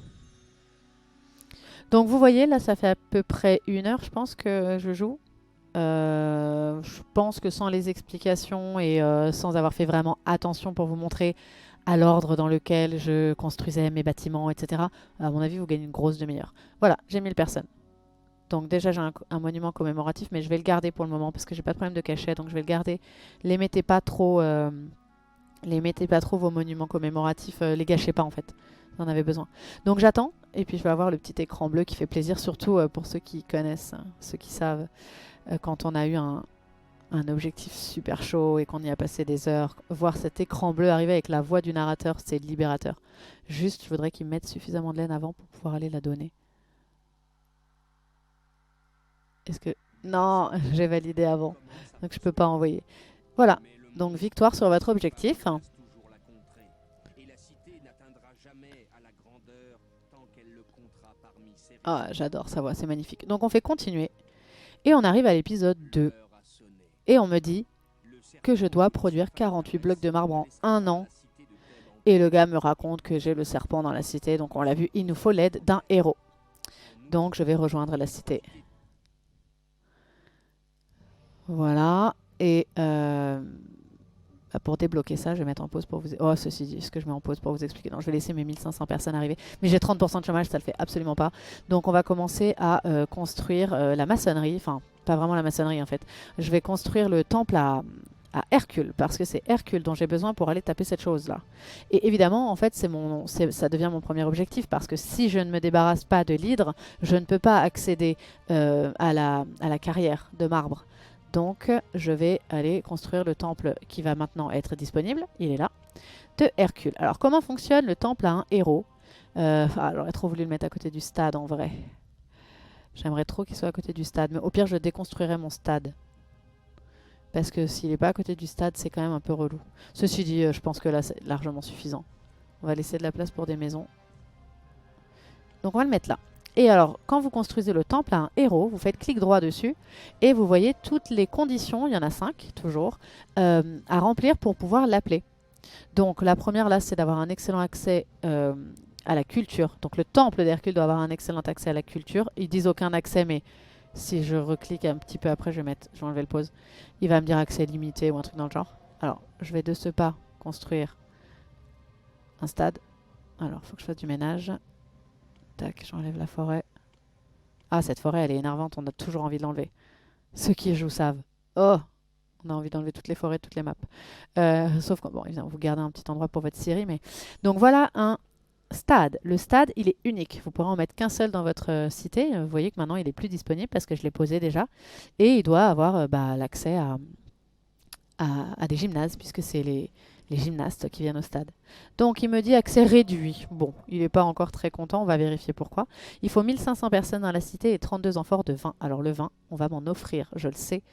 Donc vous voyez, là, ça fait à peu près 1 heure, je pense, que je joue. Je pense que sans les explications et sans avoir fait vraiment attention pour vous montrer à l'ordre dans lequel je construisais mes bâtiments, etc., à mon avis, vous gagnez une grosse demi-heure. Voilà, j'ai 1000 personnes. Donc déjà, j'ai un monument commémoratif, mais je vais le garder pour le moment parce que j'ai pas de problème de cachet, donc je vais le garder. Les mettez pas trop, vos monuments commémoratifs, les gâchez pas en fait. Vous en avez besoin. Donc j'attends, et puis je vais avoir le petit écran bleu qui fait plaisir, surtout pour ceux qui connaissent, ceux qui savent. Quand on a eu un objectif super chaud et qu'on y a passé des heures, voir cet écran bleu arriver avec la voix du narrateur, c'est libérateur. Juste, je voudrais qu'ils mettent suffisamment de laine avant pour pouvoir aller la donner. Est-ce que... Non, j'ai validé avant, donc je peux pas envoyer. Voilà, donc victoire sur votre objectif. Ah, j'adore sa voix, c'est magnifique. Donc on fait continuer. Et on arrive à l'épisode 2. Et on me dit que je dois produire 48 blocs de marbre en 1 an. Et le gars me raconte que j'ai le serpent dans la cité. Donc on l'a vu, il nous faut l'aide d'un héros. Donc je vais rejoindre la cité. Voilà. Et pour débloquer ça, je vais mettre en pause pour vous... Oh, ceci dit, est-ce que je mets en pause pour vous expliquer? Non, je vais laisser mes 1500 personnes arriver. Mais j'ai 30% de chômage, ça le fait absolument pas. Donc on va commencer à construire la maçonnerie. Enfin, pas vraiment la maçonnerie en fait. Je vais construire le temple à Hercule, parce que c'est Hercule dont j'ai besoin pour aller taper cette chose-là. Et évidemment, en fait, ça devient mon premier objectif, parce que si je ne me débarrasse pas de l'hydre, je ne peux pas accéder à la carrière de marbre. Donc, je vais aller construire le temple qui va maintenant être disponible. Il est là, de Hercule. Alors, comment fonctionne le temple à un héros? J'aurais trop voulu le mettre à côté du stade, en vrai. J'aimerais trop qu'il soit à côté du stade. Mais au pire, je déconstruirai mon stade. Parce que s'il n'est pas à côté du stade, c'est quand même un peu relou. Ceci dit, je pense que là, c'est largement suffisant. On va laisser de la place pour des maisons. Donc, on va le mettre là. Et alors, quand vous construisez le temple à un héros, vous faites clic droit dessus et vous voyez toutes les conditions, il y en a 5 toujours, à remplir pour pouvoir l'appeler. Donc la première là, c'est d'avoir un excellent accès à la culture. Donc le temple d'Hercule doit avoir un excellent accès à la culture. Ils disent aucun accès, mais si je reclique un petit peu après, je vais enlever le pause. Il va me dire accès limité ou un truc dans le genre. Alors, je vais de ce pas construire un stade. Alors, il faut que je fasse du ménage. Tac, j'enlève la forêt. Ah, cette forêt, elle est énervante, on a toujours envie de l'enlever. Ceux qui jouent savent. Oh, on a envie d'enlever toutes les forêts, toutes les maps. Sauf que, bon, évidemment, vous gardez un petit endroit pour votre série, mais... Donc voilà un stade. Le stade, il est unique. Vous pourrez en mettre qu'un seul dans votre cité. Vous voyez que maintenant, il est plus disponible parce que je l'ai posé déjà. Et il doit avoir l'accès à des gymnases, puisque c'est les gymnastes qui viennent au stade. Donc il me dit accès réduit. Bon, il n'est pas encore très content, on va vérifier pourquoi. Il faut 1500 personnes dans la cité et 32 amphores de vin. Alors le vin, on va m'en offrir, je le sais.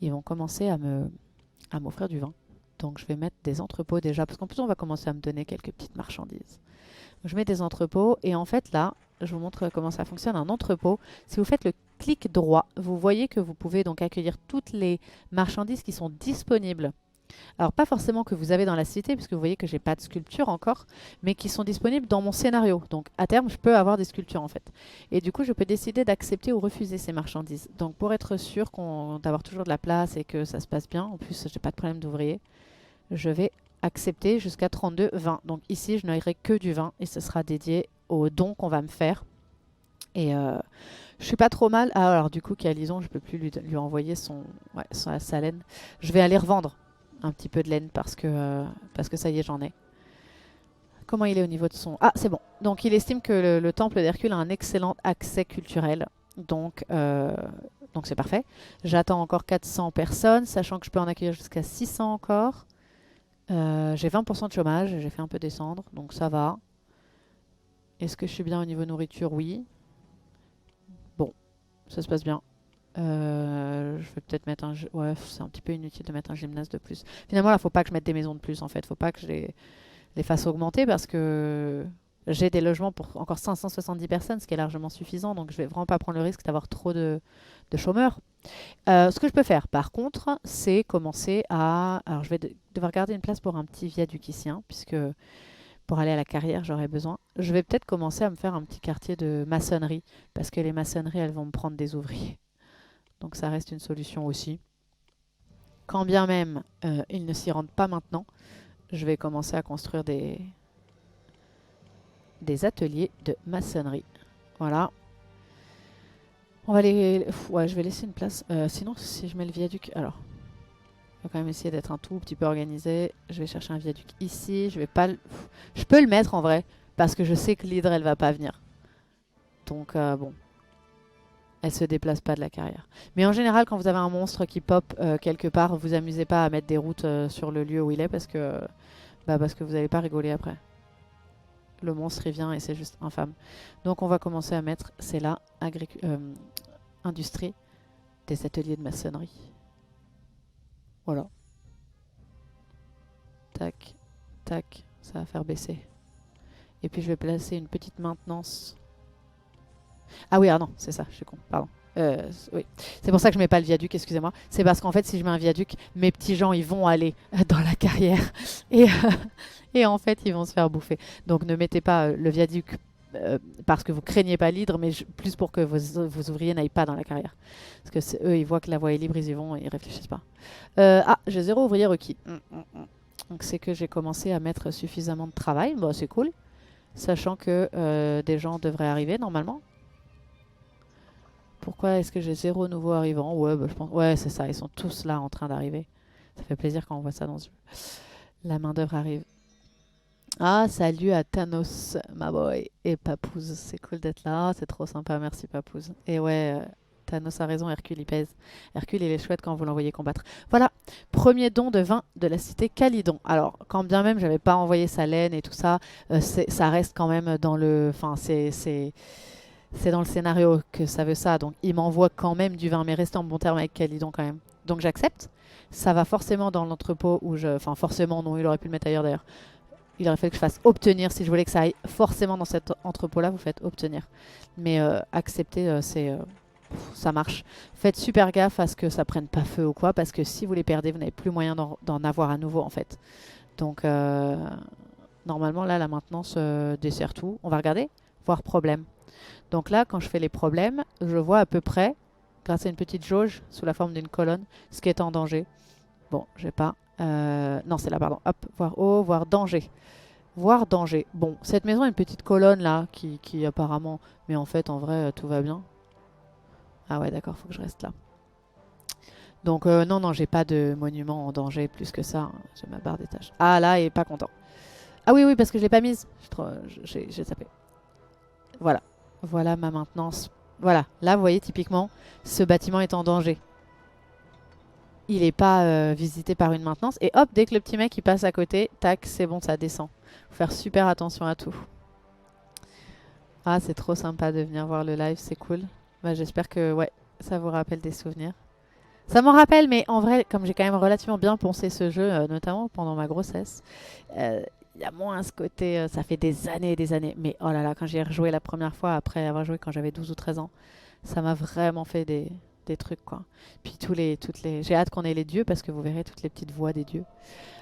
Ils vont commencer à m'offrir du vin. Donc je vais mettre des entrepôts déjà, parce qu'en plus on va commencer à me donner quelques petites marchandises. Je mets des entrepôts et en fait là, je vous montre comment ça fonctionne un entrepôt. Si vous faites le clic droit, vous voyez que vous pouvez donc accueillir toutes les marchandises qui sont disponibles. Alors pas forcément que vous avez dans la cité, puisque vous voyez que j'ai pas de sculpture encore, mais qui sont disponibles dans mon scénario. Donc à terme, je peux avoir des sculptures en fait. Et du coup, je peux décider d'accepter ou refuser ces marchandises. Donc pour être sûr d'avoir toujours de la place et que ça se passe bien, en plus j'ai pas de problème d'ouvrier, je vais accepter jusqu'à 32 vins. Donc ici, je n'aurai que du vin et ce sera dédié aux dons qu'on va me faire. Et je suis pas trop mal. Ah alors du coup, Calison, je peux plus lui envoyer sa laine. Je vais aller revendre un petit peu de laine parce que ça y est, j'en ai. Comment il est au niveau de son... Ah, c'est bon. Donc, il estime que le temple d'Hercule a un excellent accès culturel. Donc c'est parfait. J'attends encore 400 personnes, sachant que je peux en accueillir jusqu'à 600 encore. J'ai 20% de chômage, j'ai fait un peu descendre, donc ça va. Est-ce que je suis bien au niveau nourriture? Oui. Bon, ça se passe bien. Je vais peut-être mettre un... Ouais, c'est un petit peu inutile de mettre un gymnase de plus. Finalement, là, faut pas que je mette des maisons de plus, en fait. Faut pas que je les fasse augmenter parce que j'ai des logements pour encore 570 personnes, ce qui est largement suffisant. Donc, je vais vraiment pas prendre le risque d'avoir trop de chômeurs. Ce que je peux faire, par contre, c'est commencer à... Alors, je vais devoir garder une place pour un petit viaduc ici, hein, puisque pour aller à la carrière, j'aurais besoin. Je vais peut-être commencer à me faire un petit quartier de maçonnerie, parce que les maçonneries, elles vont me prendre des ouvriers. Donc ça reste une solution aussi. Quand bien même ils ne s'y rendent pas maintenant, je vais commencer à construire des ateliers de maçonnerie. Voilà. On va ouais, je vais laisser une place. Sinon, si je mets le viaduc... Alors, je vais quand même essayer d'être un tout petit peu organisé. Je vais chercher un viaduc ici. Je vais pas Je peux le mettre en vrai, parce que je sais que l'hydre, elle va pas venir. Donc, bon... Elle se déplace pas de la carrière. Mais en général, quand vous avez un monstre qui pop quelque part, vous amusez pas à mettre des routes sur le lieu où il est parce que vous n'allez pas rigoler après. Le monstre il vient et c'est juste infâme. Donc on va commencer à mettre, c'est là, industrie, des ateliers de maçonnerie. Voilà. Tac, tac, ça va faire baisser. Et puis je vais placer une petite maintenance. Ah oui, ah non, c'est ça, je suis con, pardon. Oui. C'est pour ça que je mets pas le viaduc, excusez-moi. C'est parce qu'en fait, si je mets un viaduc, mes petits gens, ils vont aller dans la carrière. Et en fait, ils vont se faire bouffer. Donc ne mettez pas le viaduc parce que vous craignez pas l'hydre, mais plus pour que vos ouvriers n'aillent pas dans la carrière. Parce que eux, ils voient que la voie est libre, ils y vont et ils réfléchissent pas. J'ai 0 ouvrier requis. Donc c'est que j'ai commencé à mettre suffisamment de travail. Bon, c'est cool. Sachant que des gens devraient arriver normalement. Pourquoi est-ce que j'ai 0 nouveau arrivant? Ouais, bah, je pense. Ouais, c'est ça. Ils sont tous là en train d'arriver. Ça fait plaisir quand on voit ça dans ce jeu. La main d'œuvre arrive. Ah, salut à Thanos, ma boy. Et Papouze. C'est cool d'être là. C'est trop sympa. Merci, Papouze. Et ouais, Thanos a raison. Hercule, il pèse. Hercule, il est chouette quand vous l'envoyez combattre. Voilà. Premier don de vin de la cité Calydon. Alors, quand bien même j'avais pas envoyé sa laine et tout ça, ça reste quand même dans le. Enfin, c'est dans le scénario que ça veut ça. Donc, il m'envoie quand même du vin, mais restez en bon terme avec Calydon quand même. Donc, j'accepte. Ça va forcément dans l'entrepôt où je. Enfin, forcément, non, il aurait pu le mettre ailleurs d'ailleurs. Il aurait fallu que je fasse obtenir. Si je voulais que ça aille forcément dans cet entrepôt-là, vous faites obtenir. Mais accepter, ça marche. Faites super gaffe à ce que ça prenne pas feu ou quoi, parce que si vous les perdez, vous n'avez plus moyen d'en avoir à nouveau en fait. Donc, normalement, là, la maintenance dessert tout. On va regarder, voir problème. Donc là, quand je fais les problèmes, je vois à peu près, grâce à une petite jauge sous la forme d'une colonne, ce qui est en danger. Bon, j'ai pas. Non, c'est là, pardon. Hop, voir haut, voir danger. Voir danger. Bon, cette maison a une petite colonne là qui apparemment. Mais en fait, en vrai, tout va bien. Ah ouais, d'accord, faut que je reste là. Donc, non, non, j'ai pas de monument en danger plus que ça, hein. J'ai ma barre des tâches. Ah là, il est pas content. Ah oui, oui, parce que je l'ai pas mise. J'ai tapé. Voilà. Voilà ma maintenance. Voilà. Là, vous voyez, typiquement, ce bâtiment est en danger. Il n'est pas visité par une maintenance. Et hop, dès que le petit mec il passe à côté, tac, c'est bon, ça descend. Faut faire super attention à tout. Ah, c'est trop sympa de venir voir le live, c'est cool. Bah, j'espère que ouais, ça vous rappelle des souvenirs. Ça m'en rappelle, mais en vrai, comme j'ai quand même relativement bien poncé ce jeu, notamment pendant ma grossesse, il y a moins ce côté, ça fait des années et des années. Mais oh là là, quand j'y ai rejoué la première fois, après avoir joué quand j'avais 12 ou 13 ans, ça m'a vraiment fait des trucs, quoi. Puis j'ai hâte qu'on ait les dieux, parce que vous verrez toutes les petites voix des dieux.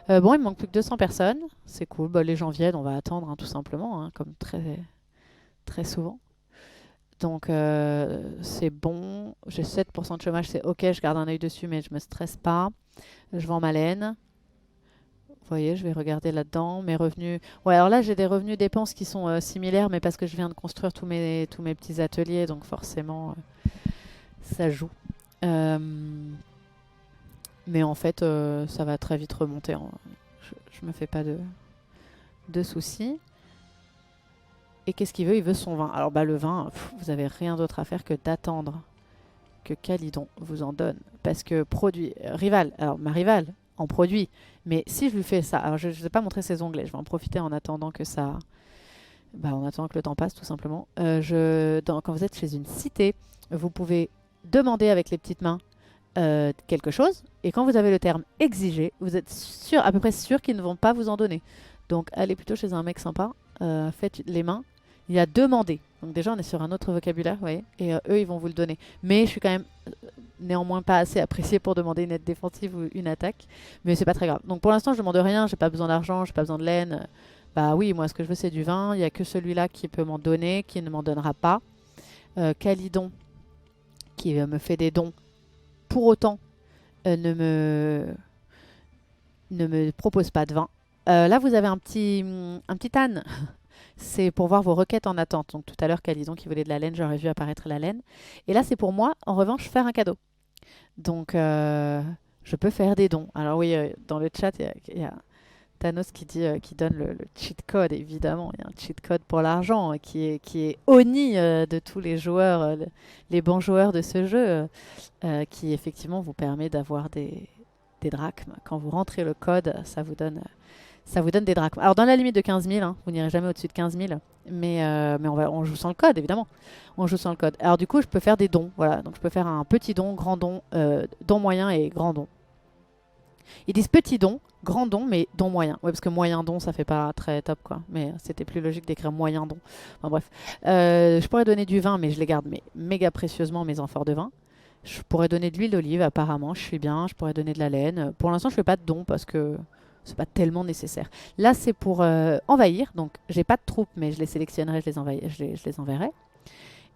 Bon, il me manque plus que 200 personnes, c'est cool. Bah, les gens viennent, on va attendre, hein, tout simplement, hein, comme très, très souvent. Donc c'est bon. J'ai 7% de chômage, c'est ok, je garde un œil dessus, mais je me stresse pas. Je vends ma laine. Vous voyez, je vais regarder là-dedans. Mes revenus. Ouais, alors là, j'ai des revenus dépenses qui sont similaires, mais parce que je viens de construire tous mes petits ateliers, donc forcément, ça joue. Euh, mais en fait, ça va très vite remonter, hein. Je me fais pas de soucis. Et qu'est-ce qu'il veut? Il veut son vin. Alors bah le vin, vous avez rien d'autre à faire que d'attendre que Calydon vous en donne. Parce que produit, rival, alors ma rivale en produit. Mais si je lui fais ça, alors je ne vais pas montrer ses onglets, je vais en profiter en attendant que ça... Bah, en attendant que le temps passe tout simplement. Quand vous êtes chez une cité, vous pouvez demander avec les petites mains quelque chose. Et quand vous avez le terme exigé, vous êtes sûr, à peu près sûr qu'ils ne vont pas vous en donner. Donc allez plutôt chez un mec sympa, faites les mains. Il y a demander. Donc déjà, on est sur un autre vocabulaire, vous voyez. Et eux, ils vont vous le donner. Mais je suis quand même néanmoins pas assez appréciée pour demander une aide défensive ou une attaque. Mais c'est pas très grave. Donc pour l'instant, je demande rien. J'ai pas besoin d'argent, j'ai pas besoin de laine. Bah oui, moi, ce que je veux, c'est du vin. Il y a que celui-là qui peut m'en donner, qui ne m'en donnera pas. Calydon, qui me fait des dons. Pour autant, ne me propose pas de vin. Là, vous avez un petit âne. C'est pour voir vos requêtes en attente. Donc tout à l'heure, Calydon qui voulait de la laine, j'aurais vu apparaître la laine. Et là, c'est pour moi, en revanche, faire un cadeau. Donc, je peux faire des dons. Alors oui, dans le chat, il y a Thanos qui donne le cheat code, évidemment. Il y a un cheat code pour l'argent qui est honni de tous les joueurs, les bons joueurs de ce jeu, qui effectivement vous permet d'avoir des drachmes. Quand vous rentrez le code, ça vous donne des drachmes. Alors dans la limite de 15 000, hein, vous n'irez jamais au-dessus de 15 000, mais on joue sans le code, évidemment. On joue sans le code. Alors du coup, je peux faire des dons. Voilà, donc je peux faire un petit don, grand don, don moyen et grand don. Ils disent petit don, grand don, mais don moyen. Ouais, parce que moyen don, ça fait pas très top, quoi. Mais c'était plus logique d'écrire moyen don. Enfin bref. Je pourrais donner du vin, mais je les garde méga précieusement, mes amphores de vin. Je pourrais donner de l'huile d'olive, apparemment, je suis bien. Je pourrais donner de la laine. Pour l'instant, je fais pas de don parce que c'est pas tellement nécessaire. Là, c'est pour envahir. Donc, j'ai pas de troupes, mais je les sélectionnerai, je les enverrai.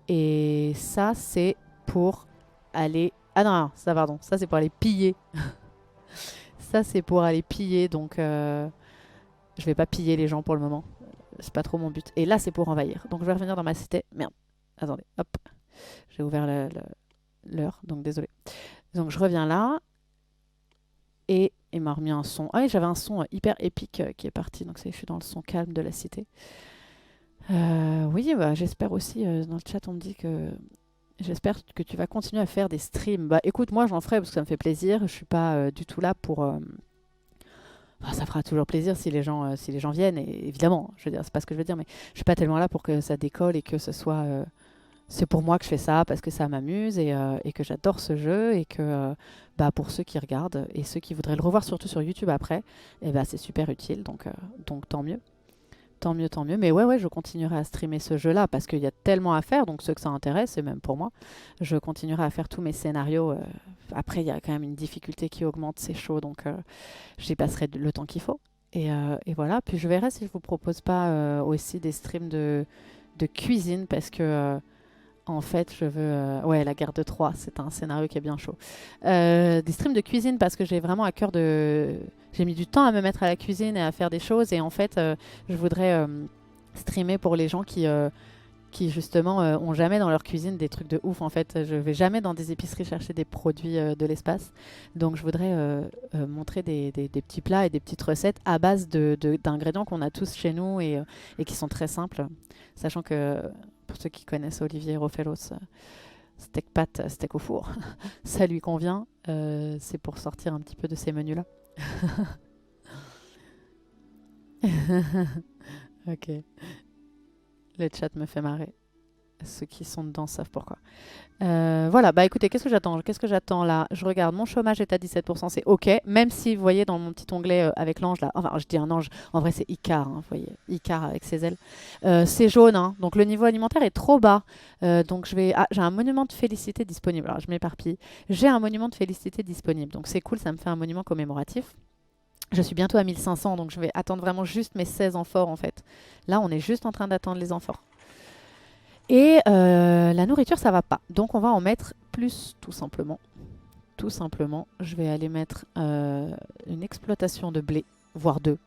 Et ça, c'est pour aller... Ah non, non, ça, pardon. Ça, c'est pour aller piller. Ça, c'est pour aller piller. Donc, je vais pas piller les gens pour le moment. C'est pas trop mon but. Et là, c'est pour envahir. Donc, je vais revenir dans ma cité. Merde. Attendez. Hop. J'ai ouvert l'heure. Donc, désolé. Donc, je reviens là. Et il m'a remis un son. Ah oui, j'avais un son hyper épique qui est parti. Donc, je suis dans le son calme de la cité. Oui, bah, j'espère aussi. Dans le chat, on me dit que j'espère que tu vas continuer à faire des streams. Bah écoute, moi j'en ferai parce que ça me fait plaisir. Je suis pas du tout là pour. Enfin, ça fera toujours plaisir si les gens viennent. Et évidemment, je veux dire, c'est pas ce que je veux dire, mais je suis pas tellement là pour que ça décolle et que ce soit. C'est pour moi que je fais ça parce que ça m'amuse et que j'adore ce jeu et que bah, pour ceux qui regardent et ceux qui voudraient le revoir surtout sur YouTube après, et bah, c'est super utile. Donc tant mieux. Tant mieux, tant mieux. Mais ouais, je continuerai à streamer ce jeu-là parce qu'il y a tellement à faire. Donc ceux que ça intéresse, et même pour moi, je continuerai à faire tous mes scénarios. Après, il y a quand même une difficulté qui augmente, c'est chaud. Donc j'y passerai le temps qu'il faut. Et voilà. Puis je verrai si je vous propose pas aussi des streams de cuisine parce que en fait, je veux... Ouais, la guerre de Troie, c'est un scénario qui est bien chaud. Des streams de cuisine parce que j'ai vraiment à cœur de... J'ai mis du temps à me mettre à la cuisine et à faire des choses. Et en fait, je voudrais streamer pour les gens qui justement, ont jamais dans leur cuisine des trucs de ouf. En fait, je vais jamais dans des épiceries chercher des produits de l'espace. Donc, je voudrais montrer des petits plats et des petites recettes à base d'ingrédients qu'on a tous chez nous et qui sont très simples. Sachant que, pour ceux qui connaissent Olivier Rofellos, steak pâte, steak au four, ça lui convient. C'est pour sortir un petit peu de ces menus-là. Ok. Le chat me fait marrer. Ceux qui sont dedans savent pourquoi. Voilà, bah écoutez, qu'est-ce que j'attends? Qu'est-ce que j'attends là? Je regarde, mon chômage est à 17%, c'est OK. Même si, vous voyez, dans mon petit onglet avec l'ange là, enfin, je dis un ange, en vrai c'est Icar, hein, vous voyez, Icar avec ses ailes. C'est jaune, hein, donc le niveau alimentaire est trop bas. Donc je vais. Ah, j'ai un monument de félicité disponible. Alors je m'éparpille. J'ai un monument de félicité disponible, donc c'est cool, ça me fait un monument commémoratif. Je suis bientôt à 1500, donc je vais attendre vraiment juste mes 16 amphores en fait. Là, on est juste en train d'attendre les amphores. Et la nourriture, ça va pas. Donc on va en mettre plus, tout simplement. Tout simplement, je vais aller mettre une exploitation de blé, voire deux.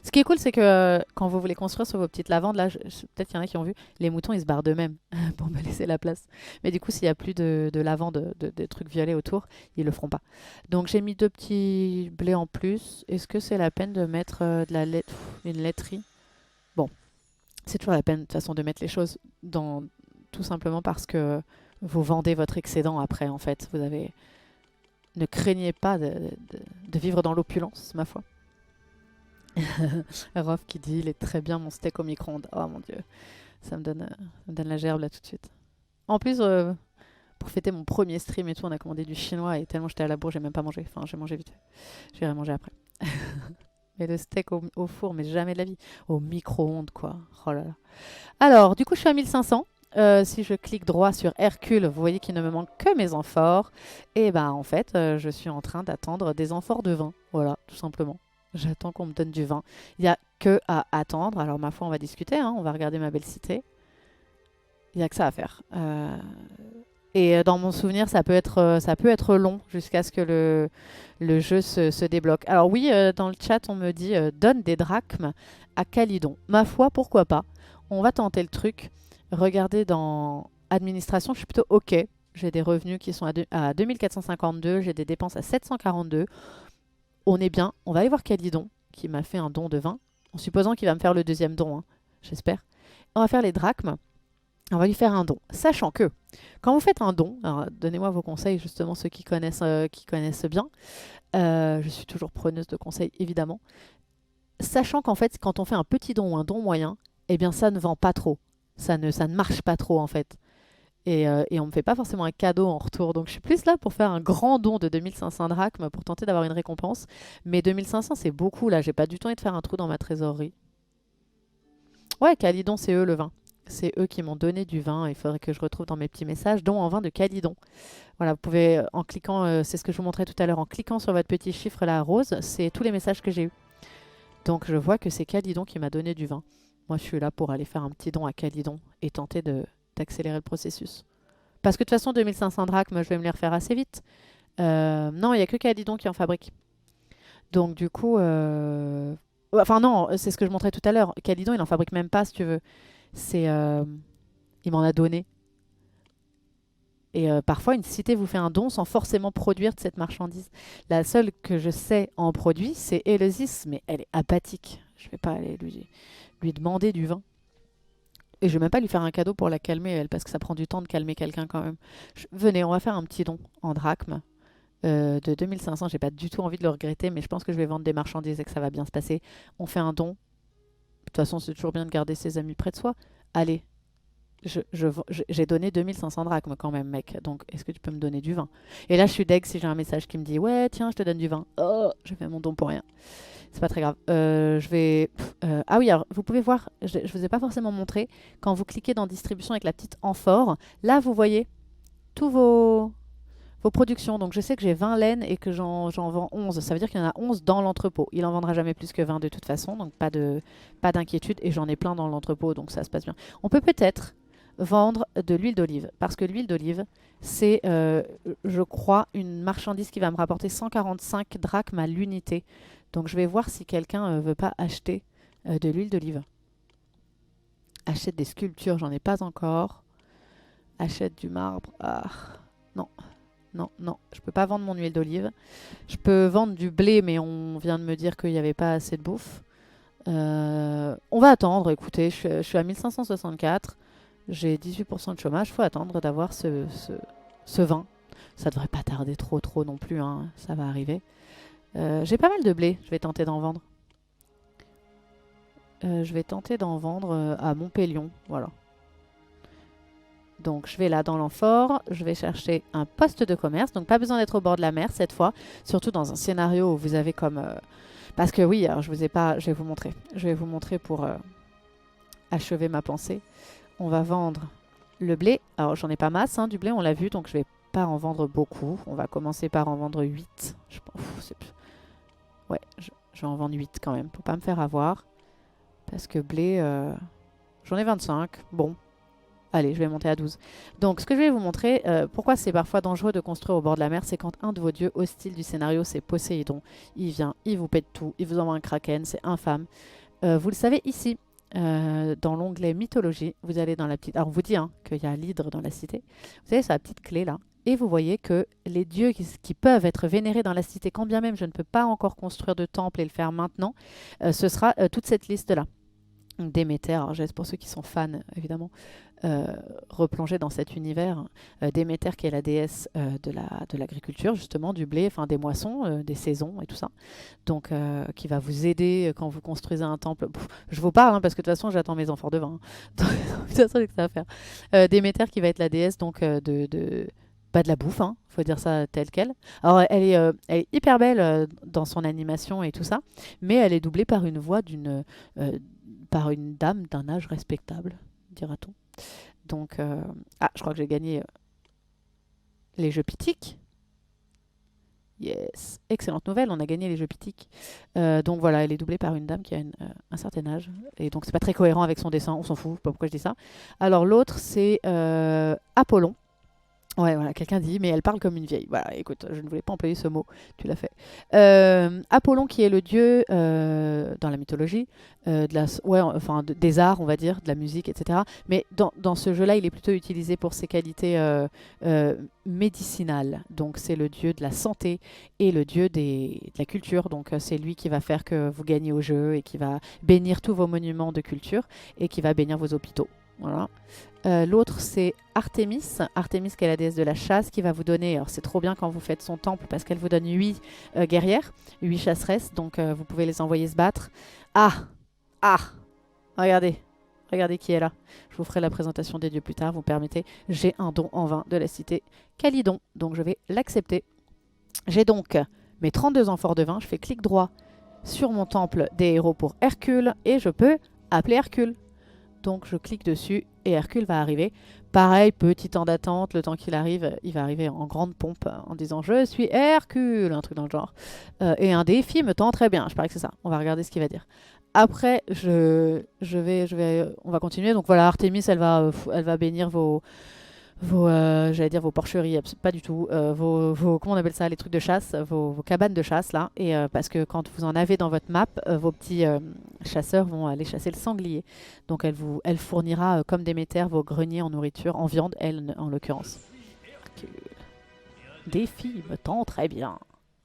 Ce qui est cool, c'est que quand vous voulez construire sur vos petites lavandes, là, peut-être qu'il y en a qui ont vu, les moutons, ils se barrent d'eux-mêmes pour me laisser la place. Mais du coup, s'il n'y a plus de lavande, de trucs violets autour, ils le feront pas. Donc j'ai mis deux petits blés en plus. Est-ce que c'est la peine de mettre une laiterie? Bon, c'est toujours la peine de toute façon de mettre les choses dans tout simplement parce que vous vendez votre excédent après en fait. Ne craignez pas de vivre dans l'opulence, ma foi. Rof qui dit il est très bien mon steak au micro-ondes. Oh mon dieu, ça me donne la gerbe là tout de suite. En plus, pour fêter mon premier stream et tout, on a commandé du chinois et tellement j'étais à la bourre, j'ai même pas mangé. Enfin, j'ai mangé vite fait. J'irai manger après. Mais le steak au four, mais jamais de la vie. Au micro-ondes, quoi. Oh là là. Alors, du coup, je suis à 1500. Si je clique droit sur Hercule, vous voyez qu'il ne me manque que mes amphores. Et ben, en fait, je suis en train d'attendre des amphores de vin. Voilà, tout simplement. J'attends qu'on me donne du vin. Il n'y a que à attendre. Alors, ma foi, on va discuter. Hein. On va regarder ma belle cité. Il n'y a que ça à faire. Et dans mon souvenir, ça peut être long jusqu'à ce que le jeu se débloque. Alors oui, dans le chat, on me dit donne des drachmes à Calydon. Ma foi, pourquoi pas? On va tenter le truc. Regardez dans administration, je suis plutôt OK. J'ai des revenus qui sont à 2452, j'ai des dépenses à 742. On est bien. On va aller voir Calydon, qui m'a fait un don de 20, en supposant qu'il va me faire le deuxième don, hein, j'espère. On va faire les drachmes. On va lui faire un don. Sachant que, quand vous faites un don, alors donnez-moi vos conseils, justement, ceux qui connaissent bien. Je suis toujours preneuse de conseils, évidemment. Sachant qu'en fait, quand on fait un petit don ou un don moyen, eh bien, ça ne vend pas trop. Ça ne marche pas trop, en fait. Et on ne me fait pas forcément un cadeau en retour. Donc, je suis plus là pour faire un grand don de 2500 drachmes pour tenter d'avoir une récompense. Mais 2500, c'est beaucoup, là. J'ai pas du tout envie de faire un trou dans ma trésorerie. Ouais, Calydon, c'est eux le vin. C'est eux qui m'ont donné du vin. Il faudrait que je retrouve dans mes petits messages, don en vin de Calydon. Voilà, vous pouvez, en cliquant, c'est ce que je vous montrais tout à l'heure, en cliquant sur votre petit chiffre là, rose, c'est tous les messages que j'ai eus. Donc je vois que c'est Calydon qui m'a donné du vin. Moi, je suis là pour aller faire un petit don à Calydon et tenter d'accélérer le processus. Parce que de toute façon, 2500 drachmes, je vais me les refaire assez vite. Non, il n'y a que Calydon qui en fabrique. Donc du coup... Enfin non, c'est ce que je montrais tout à l'heure. Calydon, il en fabrique même pas, si tu veux. C'est... Il m'en a donné. Et parfois, une cité vous fait un don sans forcément produire de cette marchandise. La seule que je sais en produit, c'est Éleusis, mais elle est apathique. Je ne vais pas aller lui demander du vin. Et je ne vais même pas lui faire un cadeau pour la calmer, elle, parce que ça prend du temps de calmer quelqu'un quand même. Venez, on va faire un petit don en drachmes de 2500. J'ai pas du tout envie de le regretter, mais je pense que je vais vendre des marchandises et que ça va bien se passer. On fait un don. De toute façon, c'est toujours bien de garder ses amis près de soi. Allez, j'ai donné 2500 drachmes quand même, mec. Donc, est-ce que tu peux me donner du vin? Et là, je suis deg si j'ai un message qui me dit ouais, tiens, je te donne du vin. Oh, je fais mon don pour rien. C'est pas très grave. Je vais. Ah oui, alors vous pouvez voir, je vous ai pas forcément montré. Quand vous cliquez dans distribution avec la petite amphore, là, vous voyez tous vos productions. Donc, je sais que j'ai 20 laines et que j'en vends 11. Ça veut dire qu'il y en a 11 dans l'entrepôt. Il en vendra jamais plus que 20 de toute façon. Donc, pas d'inquiétude. Et j'en ai plein dans l'entrepôt. Donc, ça se passe bien. On peut peut-être vendre de l'huile d'olive. Parce que l'huile d'olive, c'est, je crois, une marchandise qui va me rapporter 145 drachmes à l'unité. Donc je vais voir si quelqu'un veut pas acheter de l'huile d'olive. Achète des sculptures, j'en ai pas encore. Achète du marbre. Ah, non, non, non. Je peux pas vendre mon huile d'olive. Je peux vendre du blé, mais on vient de me dire qu'il n'y avait pas assez de bouffe. On va attendre, écoutez, je suis à 1564. J'ai 18% de chômage, faut attendre d'avoir ce vin. Ça devrait pas tarder trop non plus, hein. Ça va arriver. J'ai pas mal de blé, je vais tenter d'en vendre. Je vais tenter d'en vendre à Montpellion, voilà. Donc je vais là dans l'amphore, je vais chercher un poste de commerce, donc pas besoin d'être au bord de la mer cette fois, surtout dans un scénario où vous avez comme... Parce que oui, alors je vous ai pas... Je vais vous montrer. Je vais vous montrer pour achever ma pensée. On va vendre le blé. Alors j'en ai pas masse, hein, du blé, on l'a vu, donc je vais pas en vendre beaucoup. On va commencer par en vendre 8. Ouais, je vais en vendre 8 quand même, pour pas me faire avoir. Parce que blé, j'en ai 25. Bon, allez, je vais monter à 12. Donc, ce que je vais vous montrer, pourquoi c'est parfois dangereux de construire au bord de la mer, c'est quand un de vos dieux hostiles du scénario, c'est Poséidon. Il vient, il vous pète tout, il vous envoie un kraken, c'est infâme. Vous le savez ici, dans l'onglet mythologie, vous allez dans la petite... Alors, on vous dit hein, qu'il y a l'hydre dans la cité. Vous allez sur la petite clé là. Et vous voyez que les dieux qui peuvent être vénérés dans la cité, quand bien même je ne peux pas encore construire de temple et le faire maintenant, ce sera toute cette liste-là. Déméter, alors je laisse pour ceux qui sont fans évidemment, replonger dans cet univers. Déméter qui est la déesse de l'agriculture, justement, du blé, enfin des moissons, des saisons et tout ça. Donc qui va vous aider quand vous construisez un temple. Pff, je vous parle hein, parce que de toute façon j'attends mes amphores de vin. Hein. De toute façon, c'est que ça va faire. Déméter qui va être la déesse donc pas de la bouffe, hein, faut dire ça tel quel. Alors elle est hyper belle dans son animation et tout ça, mais elle est doublée par une voix par une dame d'un âge respectable, dira-t-on. Donc, je crois que j'ai gagné les jeux Pythiques. Yes, excellente nouvelle, on a gagné les jeux Pythiques. Donc voilà, elle est doublée par une dame qui a un certain âge. Et donc c'est pas très cohérent avec son dessin, on s'en fout, je sais pas pourquoi je dis ça. Alors l'autre c'est Apollon. Ouais, voilà, quelqu'un dit, mais elle parle comme une vieille. Voilà, écoute, je ne voulais pas employer ce mot, tu l'as fait. Apollon, qui est le dieu dans la mythologie, des arts, on va dire, de la musique, etc. Mais dans ce jeu-là, il est plutôt utilisé pour ses qualités médicinales. Donc, c'est le dieu de la santé et le dieu de la culture. Donc, c'est lui qui va faire que vous gagnez au jeu et qui va bénir tous vos monuments de culture et qui va bénir vos hôpitaux. Voilà. L'autre c'est Artémis, Artémis qui est la déesse de la chasse qui va vous donner, alors c'est trop bien quand vous faites son temple parce qu'elle vous donne 8 guerrières, 8 chasseresses, donc vous pouvez les envoyer se battre. Regardez qui est là. Je vous ferai la présentation des dieux plus tard, vous permettez, j'ai un don en vin de la cité Calydon, donc je vais l'accepter. J'ai donc mes 32 amphores de vin, je fais clic droit sur mon temple des héros pour Hercule et je peux appeler Hercule. Donc je clique dessus et Hercule va arriver. Pareil, petit temps d'attente, le temps qu'il arrive, il va arriver en grande pompe en disant je suis Hercule, un truc dans le genre. Et un défi me tend très bien, je parie que c'est ça. On va regarder ce qu'il va dire. Après, on va continuer. Donc voilà, Artemis, elle va bénir j'allais dire vos porcheries, pas du tout, comment on appelle ça, les trucs de chasse, vos cabanes de chasse là, et parce que quand vous en avez dans votre map, vos petits chasseurs vont aller chasser le sanglier. Donc elle fournira comme Déméter vos greniers en nourriture, en viande, elle en l'occurrence. Défi me tend très bien.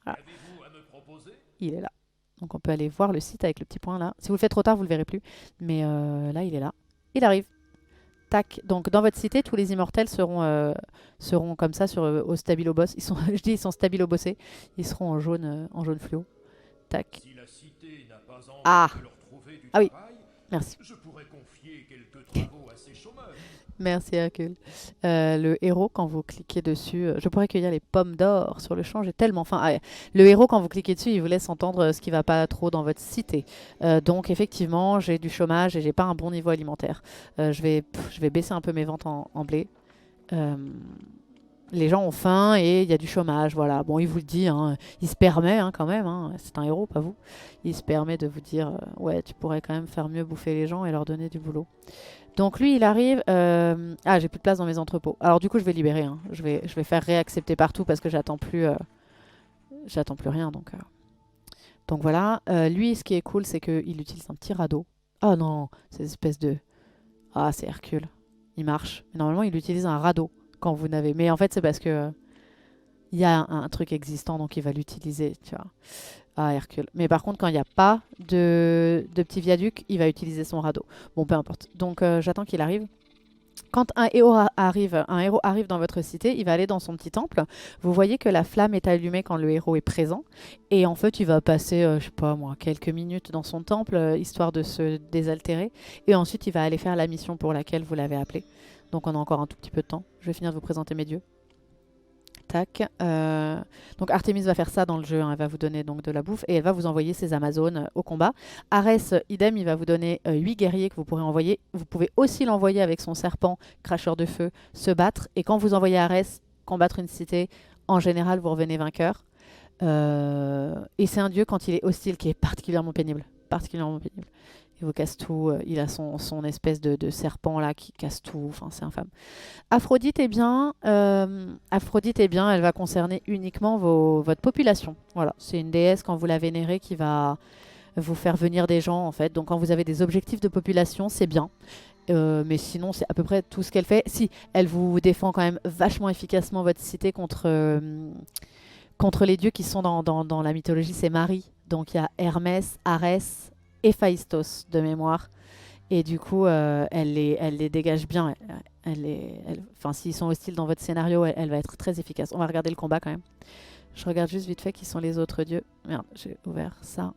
Voilà. Il est là. Donc on peut aller voir le site avec le petit point là. Si vous le faites trop tard, vous le verrez plus. Mais là, il est là. Il arrive. Tac. Donc dans votre cité, tous les immortels seront comme ça au stabilo boss. Je dis ils sont stabilo bossés. Ils seront en jaune fluo. Tac.
Si la cité n'a pas envie
Ah.
de leur trouver du
Ah oui.
travail,
Merci.
je pourrais confier quelques travaux à ces chômeurs.
Merci Hercule. Le héros, quand vous cliquez dessus, je pourrais cueillir les pommes d'or sur le champ. J'ai tellement faim. Ah, le héros, quand vous cliquez dessus, il vous laisse entendre ce qui va pas trop dans votre cité. Donc effectivement, j'ai du chômage et j'ai pas un bon niveau alimentaire. Je vais baisser un peu mes ventes en blé. Les gens ont faim et il y a du chômage. Voilà. Bon, il vous le dit. Hein, il se permet quand même. Hein, c'est un héros, pas vous. Il se permet de vous dire, ouais, tu pourrais quand même faire mieux bouffer les gens et leur donner du boulot. Donc lui, il arrive... Ah, j'ai plus de place dans mes entrepôts. Alors du coup, je vais libérer. Hein. Je vais faire réaccepter partout parce que j'attends plus rien. Donc voilà. Lui, ce qui est cool, c'est qu'il utilise un petit radeau. Oh non, c'est une espèce de... Ah, c'est Hercule. Il marche. Mais normalement, il utilise un radeau quand vous n'avez... Mais en fait, c'est parce que... il y a un truc existant, donc il va l'utiliser, tu vois. Ah, Hercule. Mais par contre, quand il n'y a pas de petit viaduc, il va utiliser son radeau. Bon, peu importe. Donc, j'attends qu'il arrive. Quand un héros arrive dans votre cité, il va aller dans son petit temple. Vous voyez que la flamme est allumée quand le héros est présent. Et en fait, il va passer, je sais pas moi, quelques minutes dans son temple, histoire de se désaltérer. Et ensuite, il va aller faire la mission pour laquelle vous l'avez appelé. Donc, on a encore un tout petit peu de temps. Je vais finir de vous présenter mes dieux. Tac. Donc Artemis va faire ça dans le jeu, hein. Elle va vous donner donc de la bouffe et elle va vous envoyer ses Amazones au combat. Arès, idem, il va vous donner 8 guerriers que vous pourrez envoyer. Vous pouvez aussi l'envoyer avec son serpent cracheur de feu se battre. Et quand vous envoyez Arès combattre une cité, en général, vous revenez vainqueur. Et c'est un dieu quand il est hostile qui est particulièrement pénible. Particulièrement pénible. Il vous casse tout. Il a son espèce de serpent là qui casse tout. Enfin, c'est infâme. Aphrodite est bien. Elle va concerner uniquement votre population. Voilà, c'est une déesse quand vous la vénérez qui va vous faire venir des gens en fait. Donc quand vous avez des objectifs de population, c'est bien. Mais sinon, c'est à peu près tout ce qu'elle fait. Si, elle vous défend quand même vachement efficacement votre cité contre les dieux qui sont dans la mythologie. C'est Marie. Donc il y a Hermès, Arès, Héphaïstos de mémoire. Et du coup, elle les dégage bien. Enfin, s'ils sont hostiles dans votre scénario, elle va être très efficace. On va regarder le combat quand même. Je regarde juste vite fait qui sont les autres dieux. Merde, j'ai ouvert ça.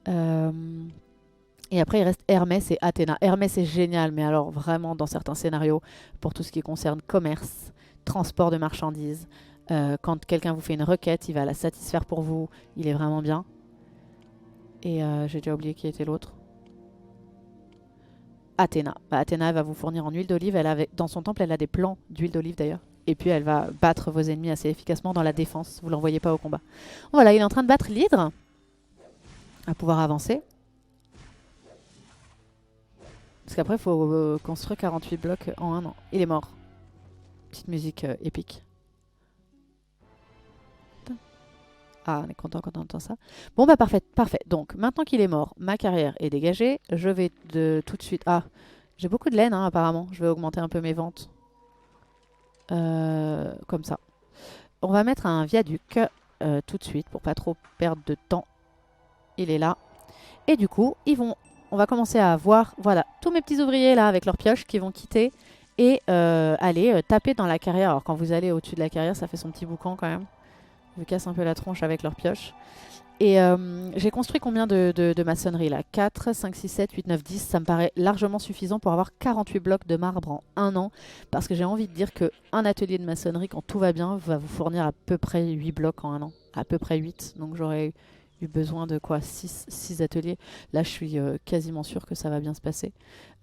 Et après, il reste Hermès et Athéna. Hermès est génial, mais alors vraiment dans certains scénarios, pour tout ce qui concerne commerce, transport de marchandises. Quand quelqu'un vous fait une requête, il va la satisfaire pour vous. Il est vraiment bien. Et j'ai déjà oublié qui était l'autre. Athéna. Athéna, elle va vous fournir en huile d'olive. Dans son temple, elle a des plants d'huile d'olive d'ailleurs. Et puis, elle va battre vos ennemis assez efficacement dans la défense. Vous ne l'envoyez pas au combat. Voilà, il est en train de battre l'hydre. À pouvoir avancer. Parce qu'après, il faut construire 48 blocs en un an. Il est mort. Petite musique épique. Ah, on est content quand on entend ça. Bon, bah parfait, parfait. Donc, maintenant qu'il est mort, ma carrière est dégagée. Je vais tout de suite... Ah, j'ai beaucoup de laine, hein, apparemment. Je vais augmenter un peu mes ventes. Comme ça. On va mettre un viaduc tout de suite pour pas trop perdre de temps. Il est là. Et du coup, on va commencer à voir, voilà, tous mes petits ouvriers là avec leurs pioches qui vont quitter et aller taper dans la carrière. Alors, quand vous allez au-dessus de la carrière, ça fait son petit boucan quand même. Je me casse un peu la tronche avec leurs pioches. Et j'ai construit combien de maçonnerie là? 4, 5, 6, 7, 8, 9, 10. Ça me paraît largement suffisant pour avoir 48 blocs de marbre en un an. Parce que j'ai envie de dire qu'un atelier de maçonnerie, quand tout va bien, va vous fournir à peu près 8 blocs en un an. À peu près 8. Donc j'aurai eu besoin de quoi 6 ateliers. Là, je suis quasiment sûre que ça va bien se passer.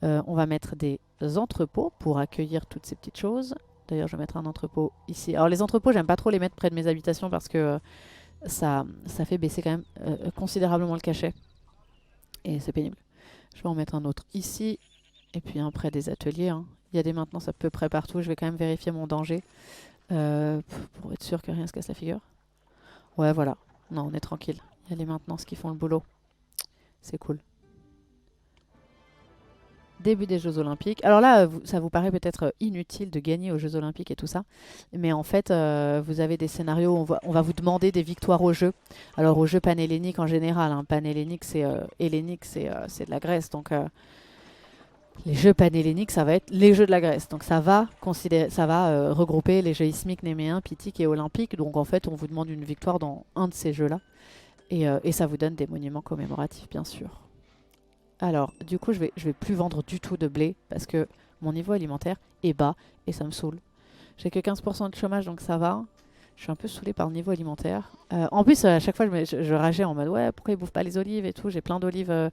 On va mettre des entrepôts pour accueillir toutes ces petites choses. D'ailleurs, je vais mettre un entrepôt ici. Alors, les entrepôts, j'aime pas trop les mettre près de mes habitations parce que ça fait baisser quand même considérablement le cachet. Et c'est pénible. Je vais en mettre un autre ici. Et puis un près des ateliers. Hein. Il y a des maintenances à peu près partout. Je vais quand même vérifier mon danger. Pour être sûr que rien se casse la figure. Ouais, voilà. Non, on est tranquille. Il y a les maintenances qui font le boulot. C'est cool. Début des Jeux Olympiques. Alors là, ça vous paraît peut-être inutile de gagner aux Jeux Olympiques et tout ça. Mais en fait, vous avez des scénarios où on va vous demander des victoires aux Jeux. Alors aux Jeux panhelléniques en général. Hein. Panhellénique, c'est hellénique, c'est de la Grèce. Donc les Jeux panhelléniques, ça va être les Jeux de la Grèce. Donc ça va regrouper les Jeux ismiques, néméens, pythiques et olympiques. Donc en fait, on vous demande une victoire dans un de ces Jeux-là. Et ça vous donne des monuments commémoratifs, bien sûr. Alors, du coup, je vais plus vendre du tout de blé parce que mon niveau alimentaire est bas et ça me saoule. J'ai que 15% de chômage, donc ça va. Je suis un peu saoulée par le niveau alimentaire. En plus, à chaque fois, je rageais en mode ouais, pourquoi ils bouffent pas les olives et tout. J'ai plein d'olives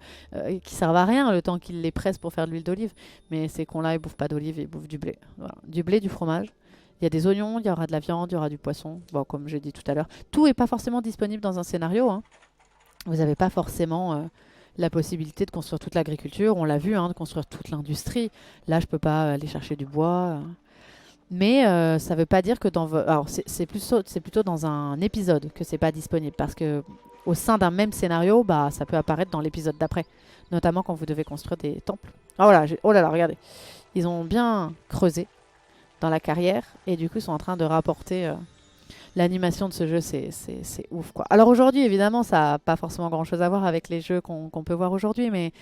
qui servent à rien le temps qu'ils les pressent pour faire de l'huile d'olive. Mais ces cons-là, ils bouffent pas d'olives, ils bouffent du blé. Voilà. Du blé, du fromage. Il y a des oignons, il y aura de la viande, il y aura du poisson. Bon, comme j'ai dit tout à l'heure, tout n'est pas forcément disponible dans un scénario. Hein. Vous n'avez pas forcément la possibilité de construire toute l'agriculture. On l'a vu, hein, de construire toute l'industrie. Là, je peux pas aller chercher du bois. Mais ça ne veut pas dire que alors c'est plutôt dans un épisode que c'est pas disponible. Parce que au sein d'un même scénario, bah, ça peut apparaître dans l'épisode d'après. Notamment quand vous devez construire des temples. Ah voilà, oh là là, regardez. Ils ont bien creusé dans la carrière. Et du coup, ils sont en train de rapporter... L'animation de ce jeu, c'est ouf, quoi. Alors aujourd'hui, évidemment, ça n'a pas forcément grand-chose à voir avec les jeux qu'on peut voir aujourd'hui, mais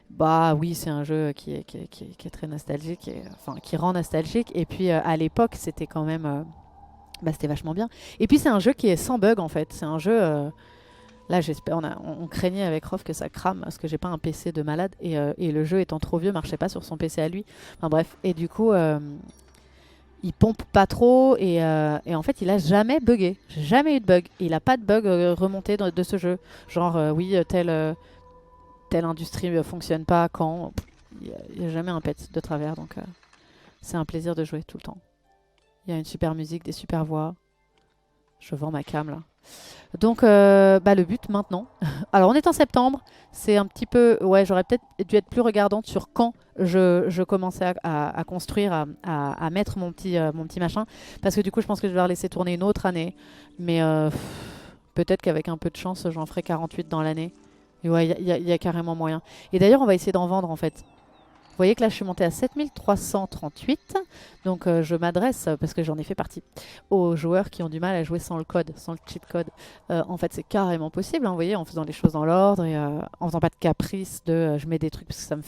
bah oui, c'est un jeu qui est très nostalgique, enfin qui rend nostalgique. Et puis à l'époque, c'était quand même, bah, c'était vachement bien. Et puis c'est un jeu qui est sans bug en fait. C'est un jeu, là j'espère, on craignait avec Rof que ça crame parce que j'ai pas un PC de malade et le jeu étant trop vieux, marchait pas sur son PC à lui. Enfin bref, et du coup. Il pompe pas trop et en fait il a jamais bugué. J'ai jamais eu de bug. Il a pas de bug remonté de ce jeu. Genre oui telle industrie fonctionne pas quand. Il y a jamais un pet de travers donc c'est un plaisir de jouer tout le temps. Il y a une super musique, des super voix. Je vends ma cam là. Donc bah, le but maintenant. Alors on est en septembre. C'est un petit peu... Ouais, j'aurais peut-être dû être plus regardante sur quand je commençais à construire, à mettre mon petit machin. Parce que du coup, je pense que je vais la laisser tourner une autre année. Mais peut-être qu'avec un peu de chance, j'en ferai 48 dans l'année. Et ouais, il y a carrément moyen. Et d'ailleurs, on va essayer d'en vendre en fait. Vous voyez que là, je suis montée à 7338. Donc, je m'adresse, parce que j'en ai fait partie, aux joueurs qui ont du mal à jouer sans le code, sans le cheat code. En fait, c'est carrément possible, hein, vous voyez, en faisant les choses dans l'ordre et en faisant pas de caprice de je mets des trucs parce que ça me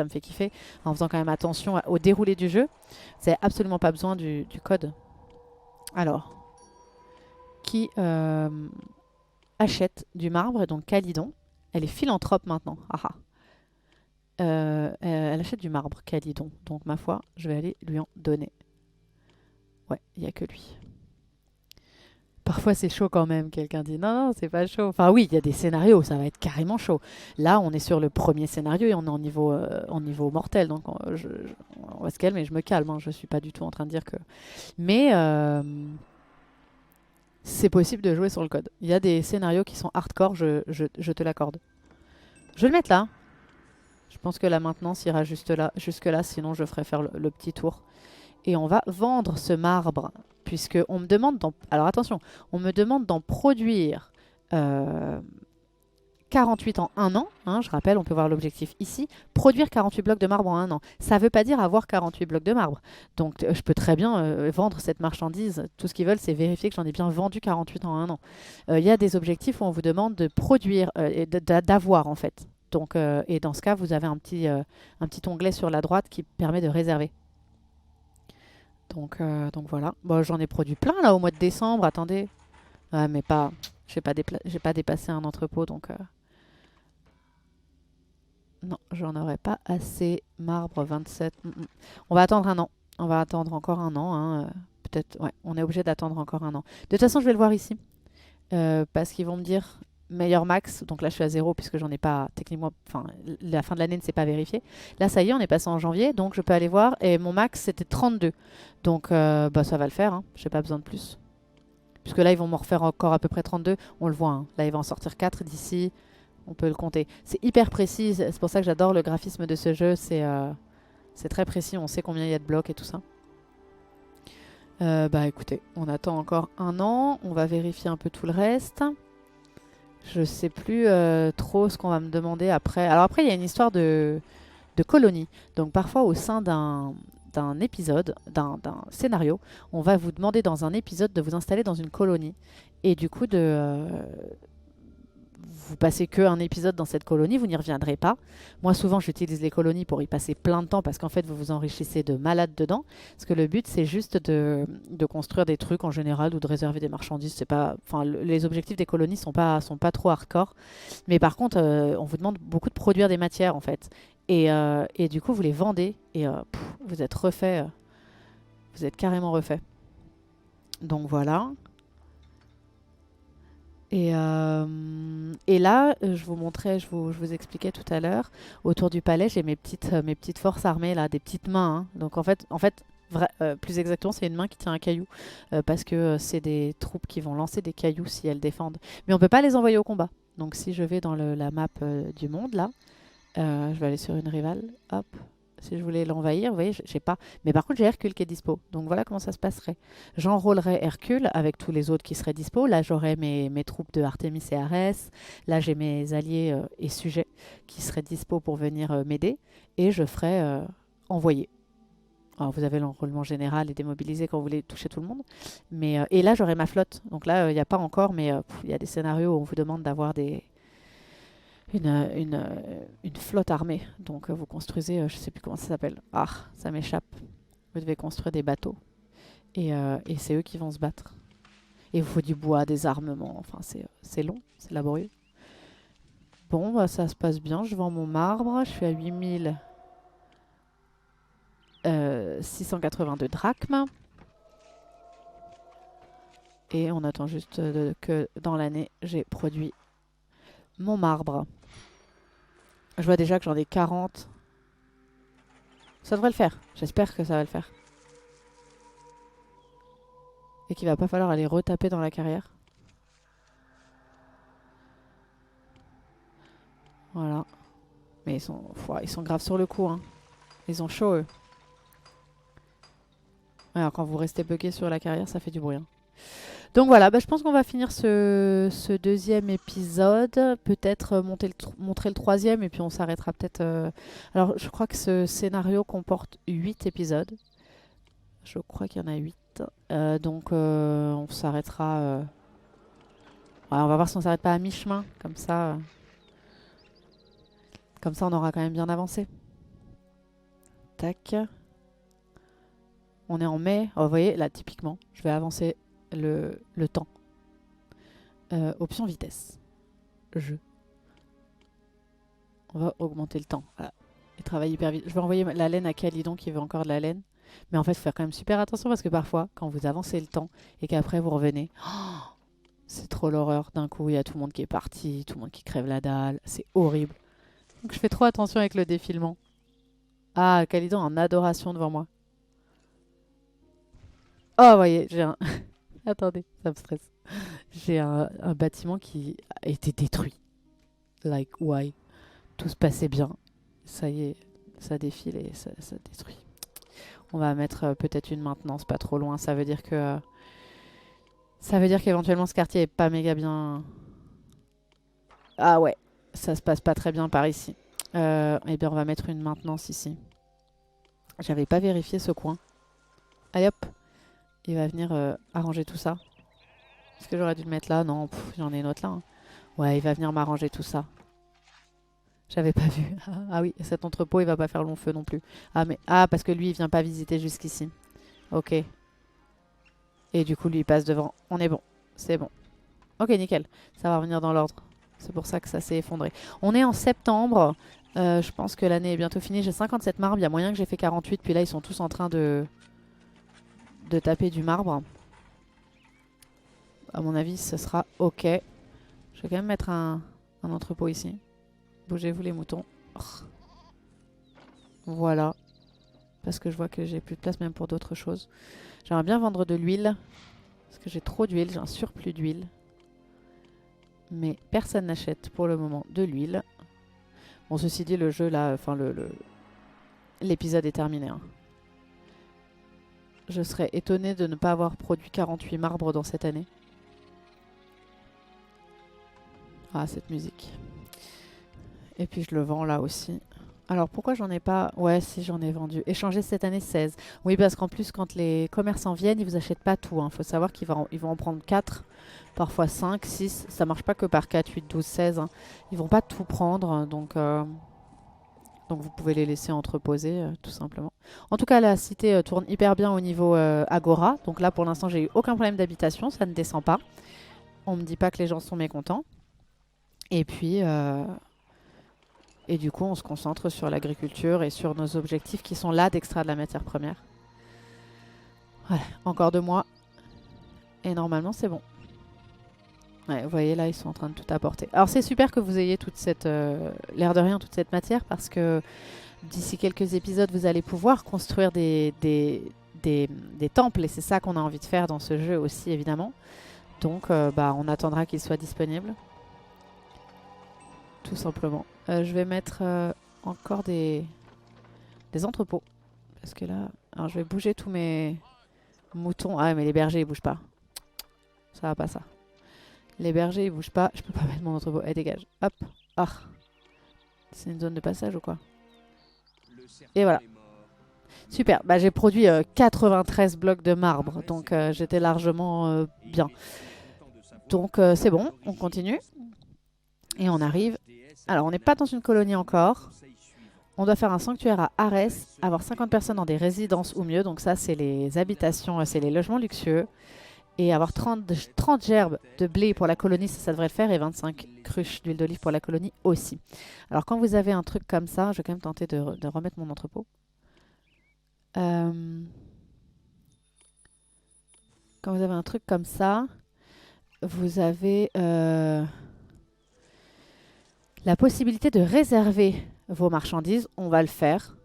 fait kiffer, en faisant quand même attention au déroulé du jeu. Vous n'avez absolument pas besoin du code. Alors, qui achète du marbre, donc Calydon. Elle est philanthrope maintenant. Ah ah. Elle achète du marbre, Calydon. Donc, ma foi, je vais aller lui en donner. Ouais, il n'y a que lui. Parfois, c'est chaud quand même. Quelqu'un dit non, non, c'est pas chaud. Enfin, oui, il y a des scénarios où ça va être carrément chaud. Là, on est sur le premier scénario et on est en niveau mortel. Donc, on va se calmer. Je me calme. Hein, je suis pas du tout en train de dire que. Mais c'est possible de jouer sur le code. Il y a des scénarios qui sont hardcore, je te l'accorde. Je vais le mettre là. Je pense que la maintenance ira jusque là, sinon je ferai faire le petit tour. Et on va vendre ce marbre, puisque on me demande alors attention, on me demande d'en produire 48 en un an. Hein, je rappelle, on peut voir l'objectif ici. Produire 48 blocs de marbre en un an. Ça ne veut pas dire avoir 48 blocs de marbre. Donc je peux très bien vendre cette marchandise. Tout ce qu'ils veulent, c'est vérifier que j'en ai bien vendu 48 en un an. Il y a des objectifs où on vous demande de produire, d'avoir en fait. Donc, et dans ce cas, vous avez un petit onglet sur la droite qui permet de réserver. Donc voilà. Bon, j'en ai produit plein là au mois de décembre. Attendez. Ouais, mais pas. J'ai pas dépassé un entrepôt, donc non, j'en aurais pas assez. Marbre 27. On va attendre un an. On va attendre encore un an. Hein. Peut-être. Ouais, on est obligé d'attendre encore un an. De toute façon, je vais le voir ici. Parce qu'ils vont me dire meilleur max. Donc là, je suis à 0 puisque j'en ai pas techniquement. Enfin, la fin de l'année ne s'est pas vérifiée. Là, ça y est, on est passé en janvier. Donc je peux aller voir. Et mon max, c'était 32. Donc bah, ça va le faire. Hein. J'ai pas besoin de plus. Puisque là, ils vont m'en refaire encore à peu près 32. On le voit. Hein. Là, il va en sortir 4 d'ici. On peut le compter. C'est hyper précis. C'est pour ça que j'adore le graphisme de ce jeu. C'est très précis. On sait combien il y a de blocs et tout ça. Bah écoutez, on attend encore 1 an. On va vérifier un peu tout le reste. Je sais plus trop ce qu'on va me demander après. Alors après, il y a une histoire de colonie. Donc parfois, au sein d'un épisode, d'un scénario, on va vous demander dans un épisode de vous installer dans une colonie. Et du coup, vous passez qu'un épisode dans cette colonie, vous n'y reviendrez pas. Moi, souvent, j'utilise les colonies pour y passer plein de temps parce qu'en fait, vous vous enrichissez de malades dedans. Parce que le but, c'est juste de construire des trucs en général ou de réserver des marchandises. C'est pas, enfin, les objectifs des colonies sont pas trop hardcore. Mais par contre, on vous demande beaucoup de produire des matières en fait. Et du coup, vous les vendez et vous êtes refait. Vous êtes carrément refait. Donc voilà. Et là, je vous montrais, je vous expliquais tout à l'heure, autour du palais, j'ai mes petites forces armées, là, des petites mains. Hein. Donc plus exactement, c'est une main qui tient un caillou, parce que c'est des troupes qui vont lancer des cailloux si elles défendent. Mais on peut pas les envoyer au combat. Donc si je vais dans la map du monde, là, je vais aller sur une rivale, hop. Si je voulais l'envahir, vous voyez, j'ai pas. Mais par contre, j'ai Hercule qui est dispo. Donc voilà comment ça se passerait. J'enrôlerais Hercule avec tous les autres qui seraient dispo. Là, j'aurais mes troupes de Artémis et Arès. Là, j'ai mes alliés et sujets qui seraient dispo pour venir m'aider. Et je ferais envoyer. Alors, vous avez l'enrôlement général et démobiliser quand vous voulez toucher tout le monde. Et là, j'aurais ma flotte. Donc là, il n'y a pas encore, mais il y a des scénarios où on vous demande d'avoir une flotte armée. Donc vous construisez, je sais plus comment ça s'appelle. Ah, ça m'échappe. Vous devez construire des bateaux. Et c'est eux qui vont se battre. Et il vous faut du bois, des armements. Enfin, c'est long, c'est laborieux. Bon, bah, ça se passe bien. Je vends mon marbre. Je suis à 8682 drachmes. Et on attend juste que dans l'année, j'ai produit mon marbre. Je vois déjà que j'en ai 40. Ça devrait le faire. J'espère que ça va le faire. Et qu'il va pas falloir aller retaper dans la carrière. Voilà. Mais ils sont graves sur le coup. Hein. Ils ont chaud, eux. Alors quand vous restez bugué sur la carrière, ça fait du bruit. Hein. Donc voilà, bah, je pense qu'on va finir ce deuxième épisode. Peut-être montrer le troisième et puis on s'arrêtera peut-être... Alors je crois que ce scénario comporte 8 épisodes. Je crois qu'il y en a 8. Donc on s'arrêtera... Ouais, on va voir si on s'arrête pas à mi-chemin. Comme ça on aura quand même bien avancé. Tac. On est en mai. Oh, vous voyez, là typiquement, je vais avancer le temps. Option vitesse. On va augmenter le temps. Voilà. Il travaille hyper vite. Je vais envoyer la laine à Calydon qui veut encore de la laine. Mais en fait, il faut faire quand même super attention parce que parfois, quand vous avancez le temps et qu'après vous revenez, c'est trop l'horreur. D'un coup, il y a tout le monde qui est parti, tout le monde qui crève la dalle. C'est horrible. Donc je fais trop attention avec le défilement. Ah, Calydon en adoration devant moi. Oh, vous voyez, j'ai un... Attendez, ça me stresse. J'ai un bâtiment qui a été détruit. Like, why? Tout se passait bien. Ça y est, ça défile et ça détruit. On va mettre peut-être une maintenance pas trop loin. Ça veut dire qu'éventuellement ce quartier est pas méga bien. Ah ouais, ça se passe pas très bien par ici. Eh bien, on va mettre une maintenance ici. J'avais pas vérifié ce coin. Allez hop, il va venir arranger tout ça. Est-ce que j'aurais dû le mettre là? Non, j'en ai une autre là. Hein. Ouais, il va venir m'arranger tout ça. J'avais pas vu. Ah oui, cet entrepôt, il va pas faire long feu non plus. Parce que lui, il vient pas visiter jusqu'ici. Ok. Et du coup, lui, il passe devant. On est bon. C'est bon. Ok, nickel. Ça va revenir dans l'ordre. C'est pour ça que ça s'est effondré. On est en septembre. Je pense que l'année est bientôt finie. J'ai 57 marbres. Il y a moyen que j'ai fait 48. Puis là, ils sont tous en train de taper du marbre. À mon avis, ce sera ok. Je vais quand même mettre un entrepôt ici. Bougez-vous les moutons. Oh. Voilà. Parce que je vois que j'ai plus de place même pour d'autres choses. J'aimerais bien vendre de l'huile. Parce que j'ai trop d'huile, j'ai un surplus d'huile. Mais personne n'achète pour le moment de l'huile. Bon, ceci dit, le jeu là, enfin l'épisode est terminé. Hein. Je serais étonnée de ne pas avoir produit 48 marbres dans cette année. Ah, cette musique. Et puis je le vends là aussi. Alors pourquoi j'en ai pas... Ouais, si j'en ai vendu. Échangé cette année 16. Oui, parce qu'en plus, quand les commerçants viennent, ils vous achètent pas tout. Il faut savoir ils vont en prendre 4, parfois 5, 6. Ça marche pas que par 4, 8, 12, 16. Hein. Ils vont pas tout prendre. Donc vous pouvez les laisser entreposer, tout simplement. En tout cas, la cité tourne hyper bien au niveau Agora. Donc là, pour l'instant, j'ai eu aucun problème d'habitation. Ça ne descend pas. On me dit pas que les gens sont mécontents. Et puis... Et du coup, on se concentre sur l'agriculture et sur nos objectifs qui sont là d'extraire de la matière première. Voilà, encore 2 mois. Et normalement, c'est bon. Ouais, vous voyez, là, ils sont en train de tout apporter. Alors, c'est super que vous ayez toute cette, l'air de rien, toute cette matière, parce que d'ici quelques épisodes, vous allez pouvoir construire des temples. Et c'est ça qu'on a envie de faire dans ce jeu aussi, évidemment. Donc, on attendra qu'ils soient disponibles. Tout simplement. Je vais mettre encore des entrepôts. Parce que là... Alors, je vais bouger tous mes moutons. Ah, mais les bergers, ils bougent pas. Ça va pas, ça. Les bergers, ils bougent pas. Je peux pas mettre mon entrepôt. Eh, dégage. Hop. Ah. C'est une zone de passage ou quoi? Et voilà. Super. Bah, j'ai produit 93 blocs de marbre. Donc, j'étais largement bien. Donc, c'est bon. On continue. Et on arrive... Alors, on n'est pas dans une colonie encore. On doit faire un sanctuaire à Arès, avoir 50 personnes dans des résidences ou mieux. Donc ça, c'est les habitations, c'est les logements luxueux. Et avoir 30 gerbes de blé pour la colonie, ça devrait le faire. Et 25 cruches d'huile d'olive pour la colonie aussi. Alors, quand vous avez un truc comme ça, je vais quand même tenter de remettre mon entrepôt. Quand vous avez un truc comme ça, vous avez... la possibilité de réserver vos marchandises, on va le faire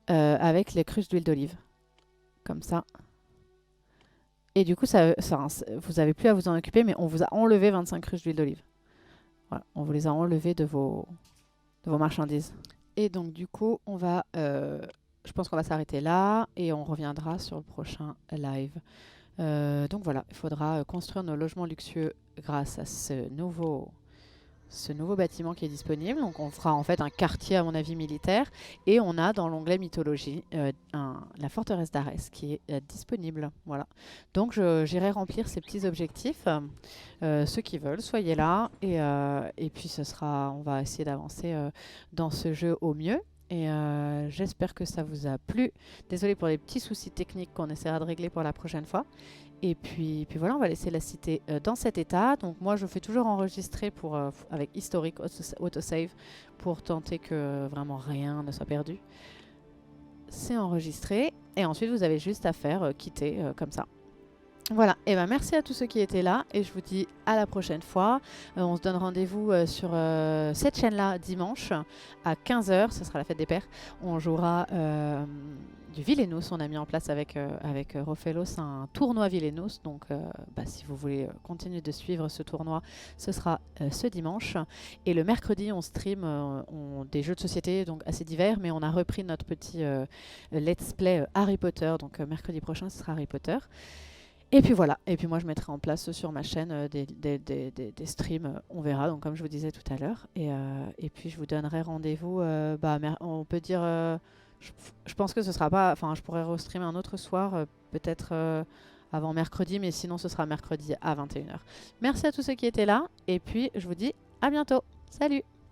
avec les cruches d'huile d'olive. Comme ça. Et du coup, vous n'avez plus à vous en occuper, mais on vous a enlevé 25 cruches d'huile d'olive. Voilà, on vous les a enlevées de vos marchandises. Et donc, du coup, je pense qu'on va s'arrêter là et on reviendra sur le prochain live. Donc voilà, il faudra construire nos logements luxueux grâce à ce nouveau bâtiment qui est disponible. Donc on fera en fait un quartier à mon avis militaire et on a dans l'onglet mythologie la forteresse d'Arès qui est disponible. Voilà. Donc j'irai remplir ces petits objectifs. Ceux qui veulent, soyez là et puis on va essayer d'avancer dans ce jeu au mieux. Et j'espère que ça vous a plu. Désolée pour les petits soucis techniques qu'on essaiera de régler pour la prochaine fois. Et puis voilà, on va laisser la cité dans cet état. Donc moi, je fais toujours enregistrer avec historique, autosave, pour tenter que vraiment rien ne soit perdu. C'est enregistré. Et ensuite, vous avez juste à faire quitter comme ça. Voilà, et ben merci à tous ceux qui étaient là et je vous dis à la prochaine fois. On se donne rendez-vous sur cette chaîne-là dimanche à 15 h, ce sera la fête des pères. On jouera du Vilenos, on a mis en place avec Rofelos un tournoi Vilenos. Donc si vous voulez continuer de suivre ce tournoi, ce sera ce dimanche. Et le mercredi, on stream des jeux de société donc assez divers, mais on a repris notre petit let's play Harry Potter. Donc mercredi prochain, ce sera Harry Potter. Et puis voilà, et puis moi je mettrai en place sur ma chaîne des streams, on verra, donc comme je vous disais tout à l'heure. Et puis je vous donnerai rendez-vous, on peut dire, je pense que ce sera pas, enfin je pourrais restreamer un autre soir, peut-être avant mercredi, mais sinon ce sera mercredi à 21 h. Merci à tous ceux qui étaient là, et puis je vous dis à bientôt, salut!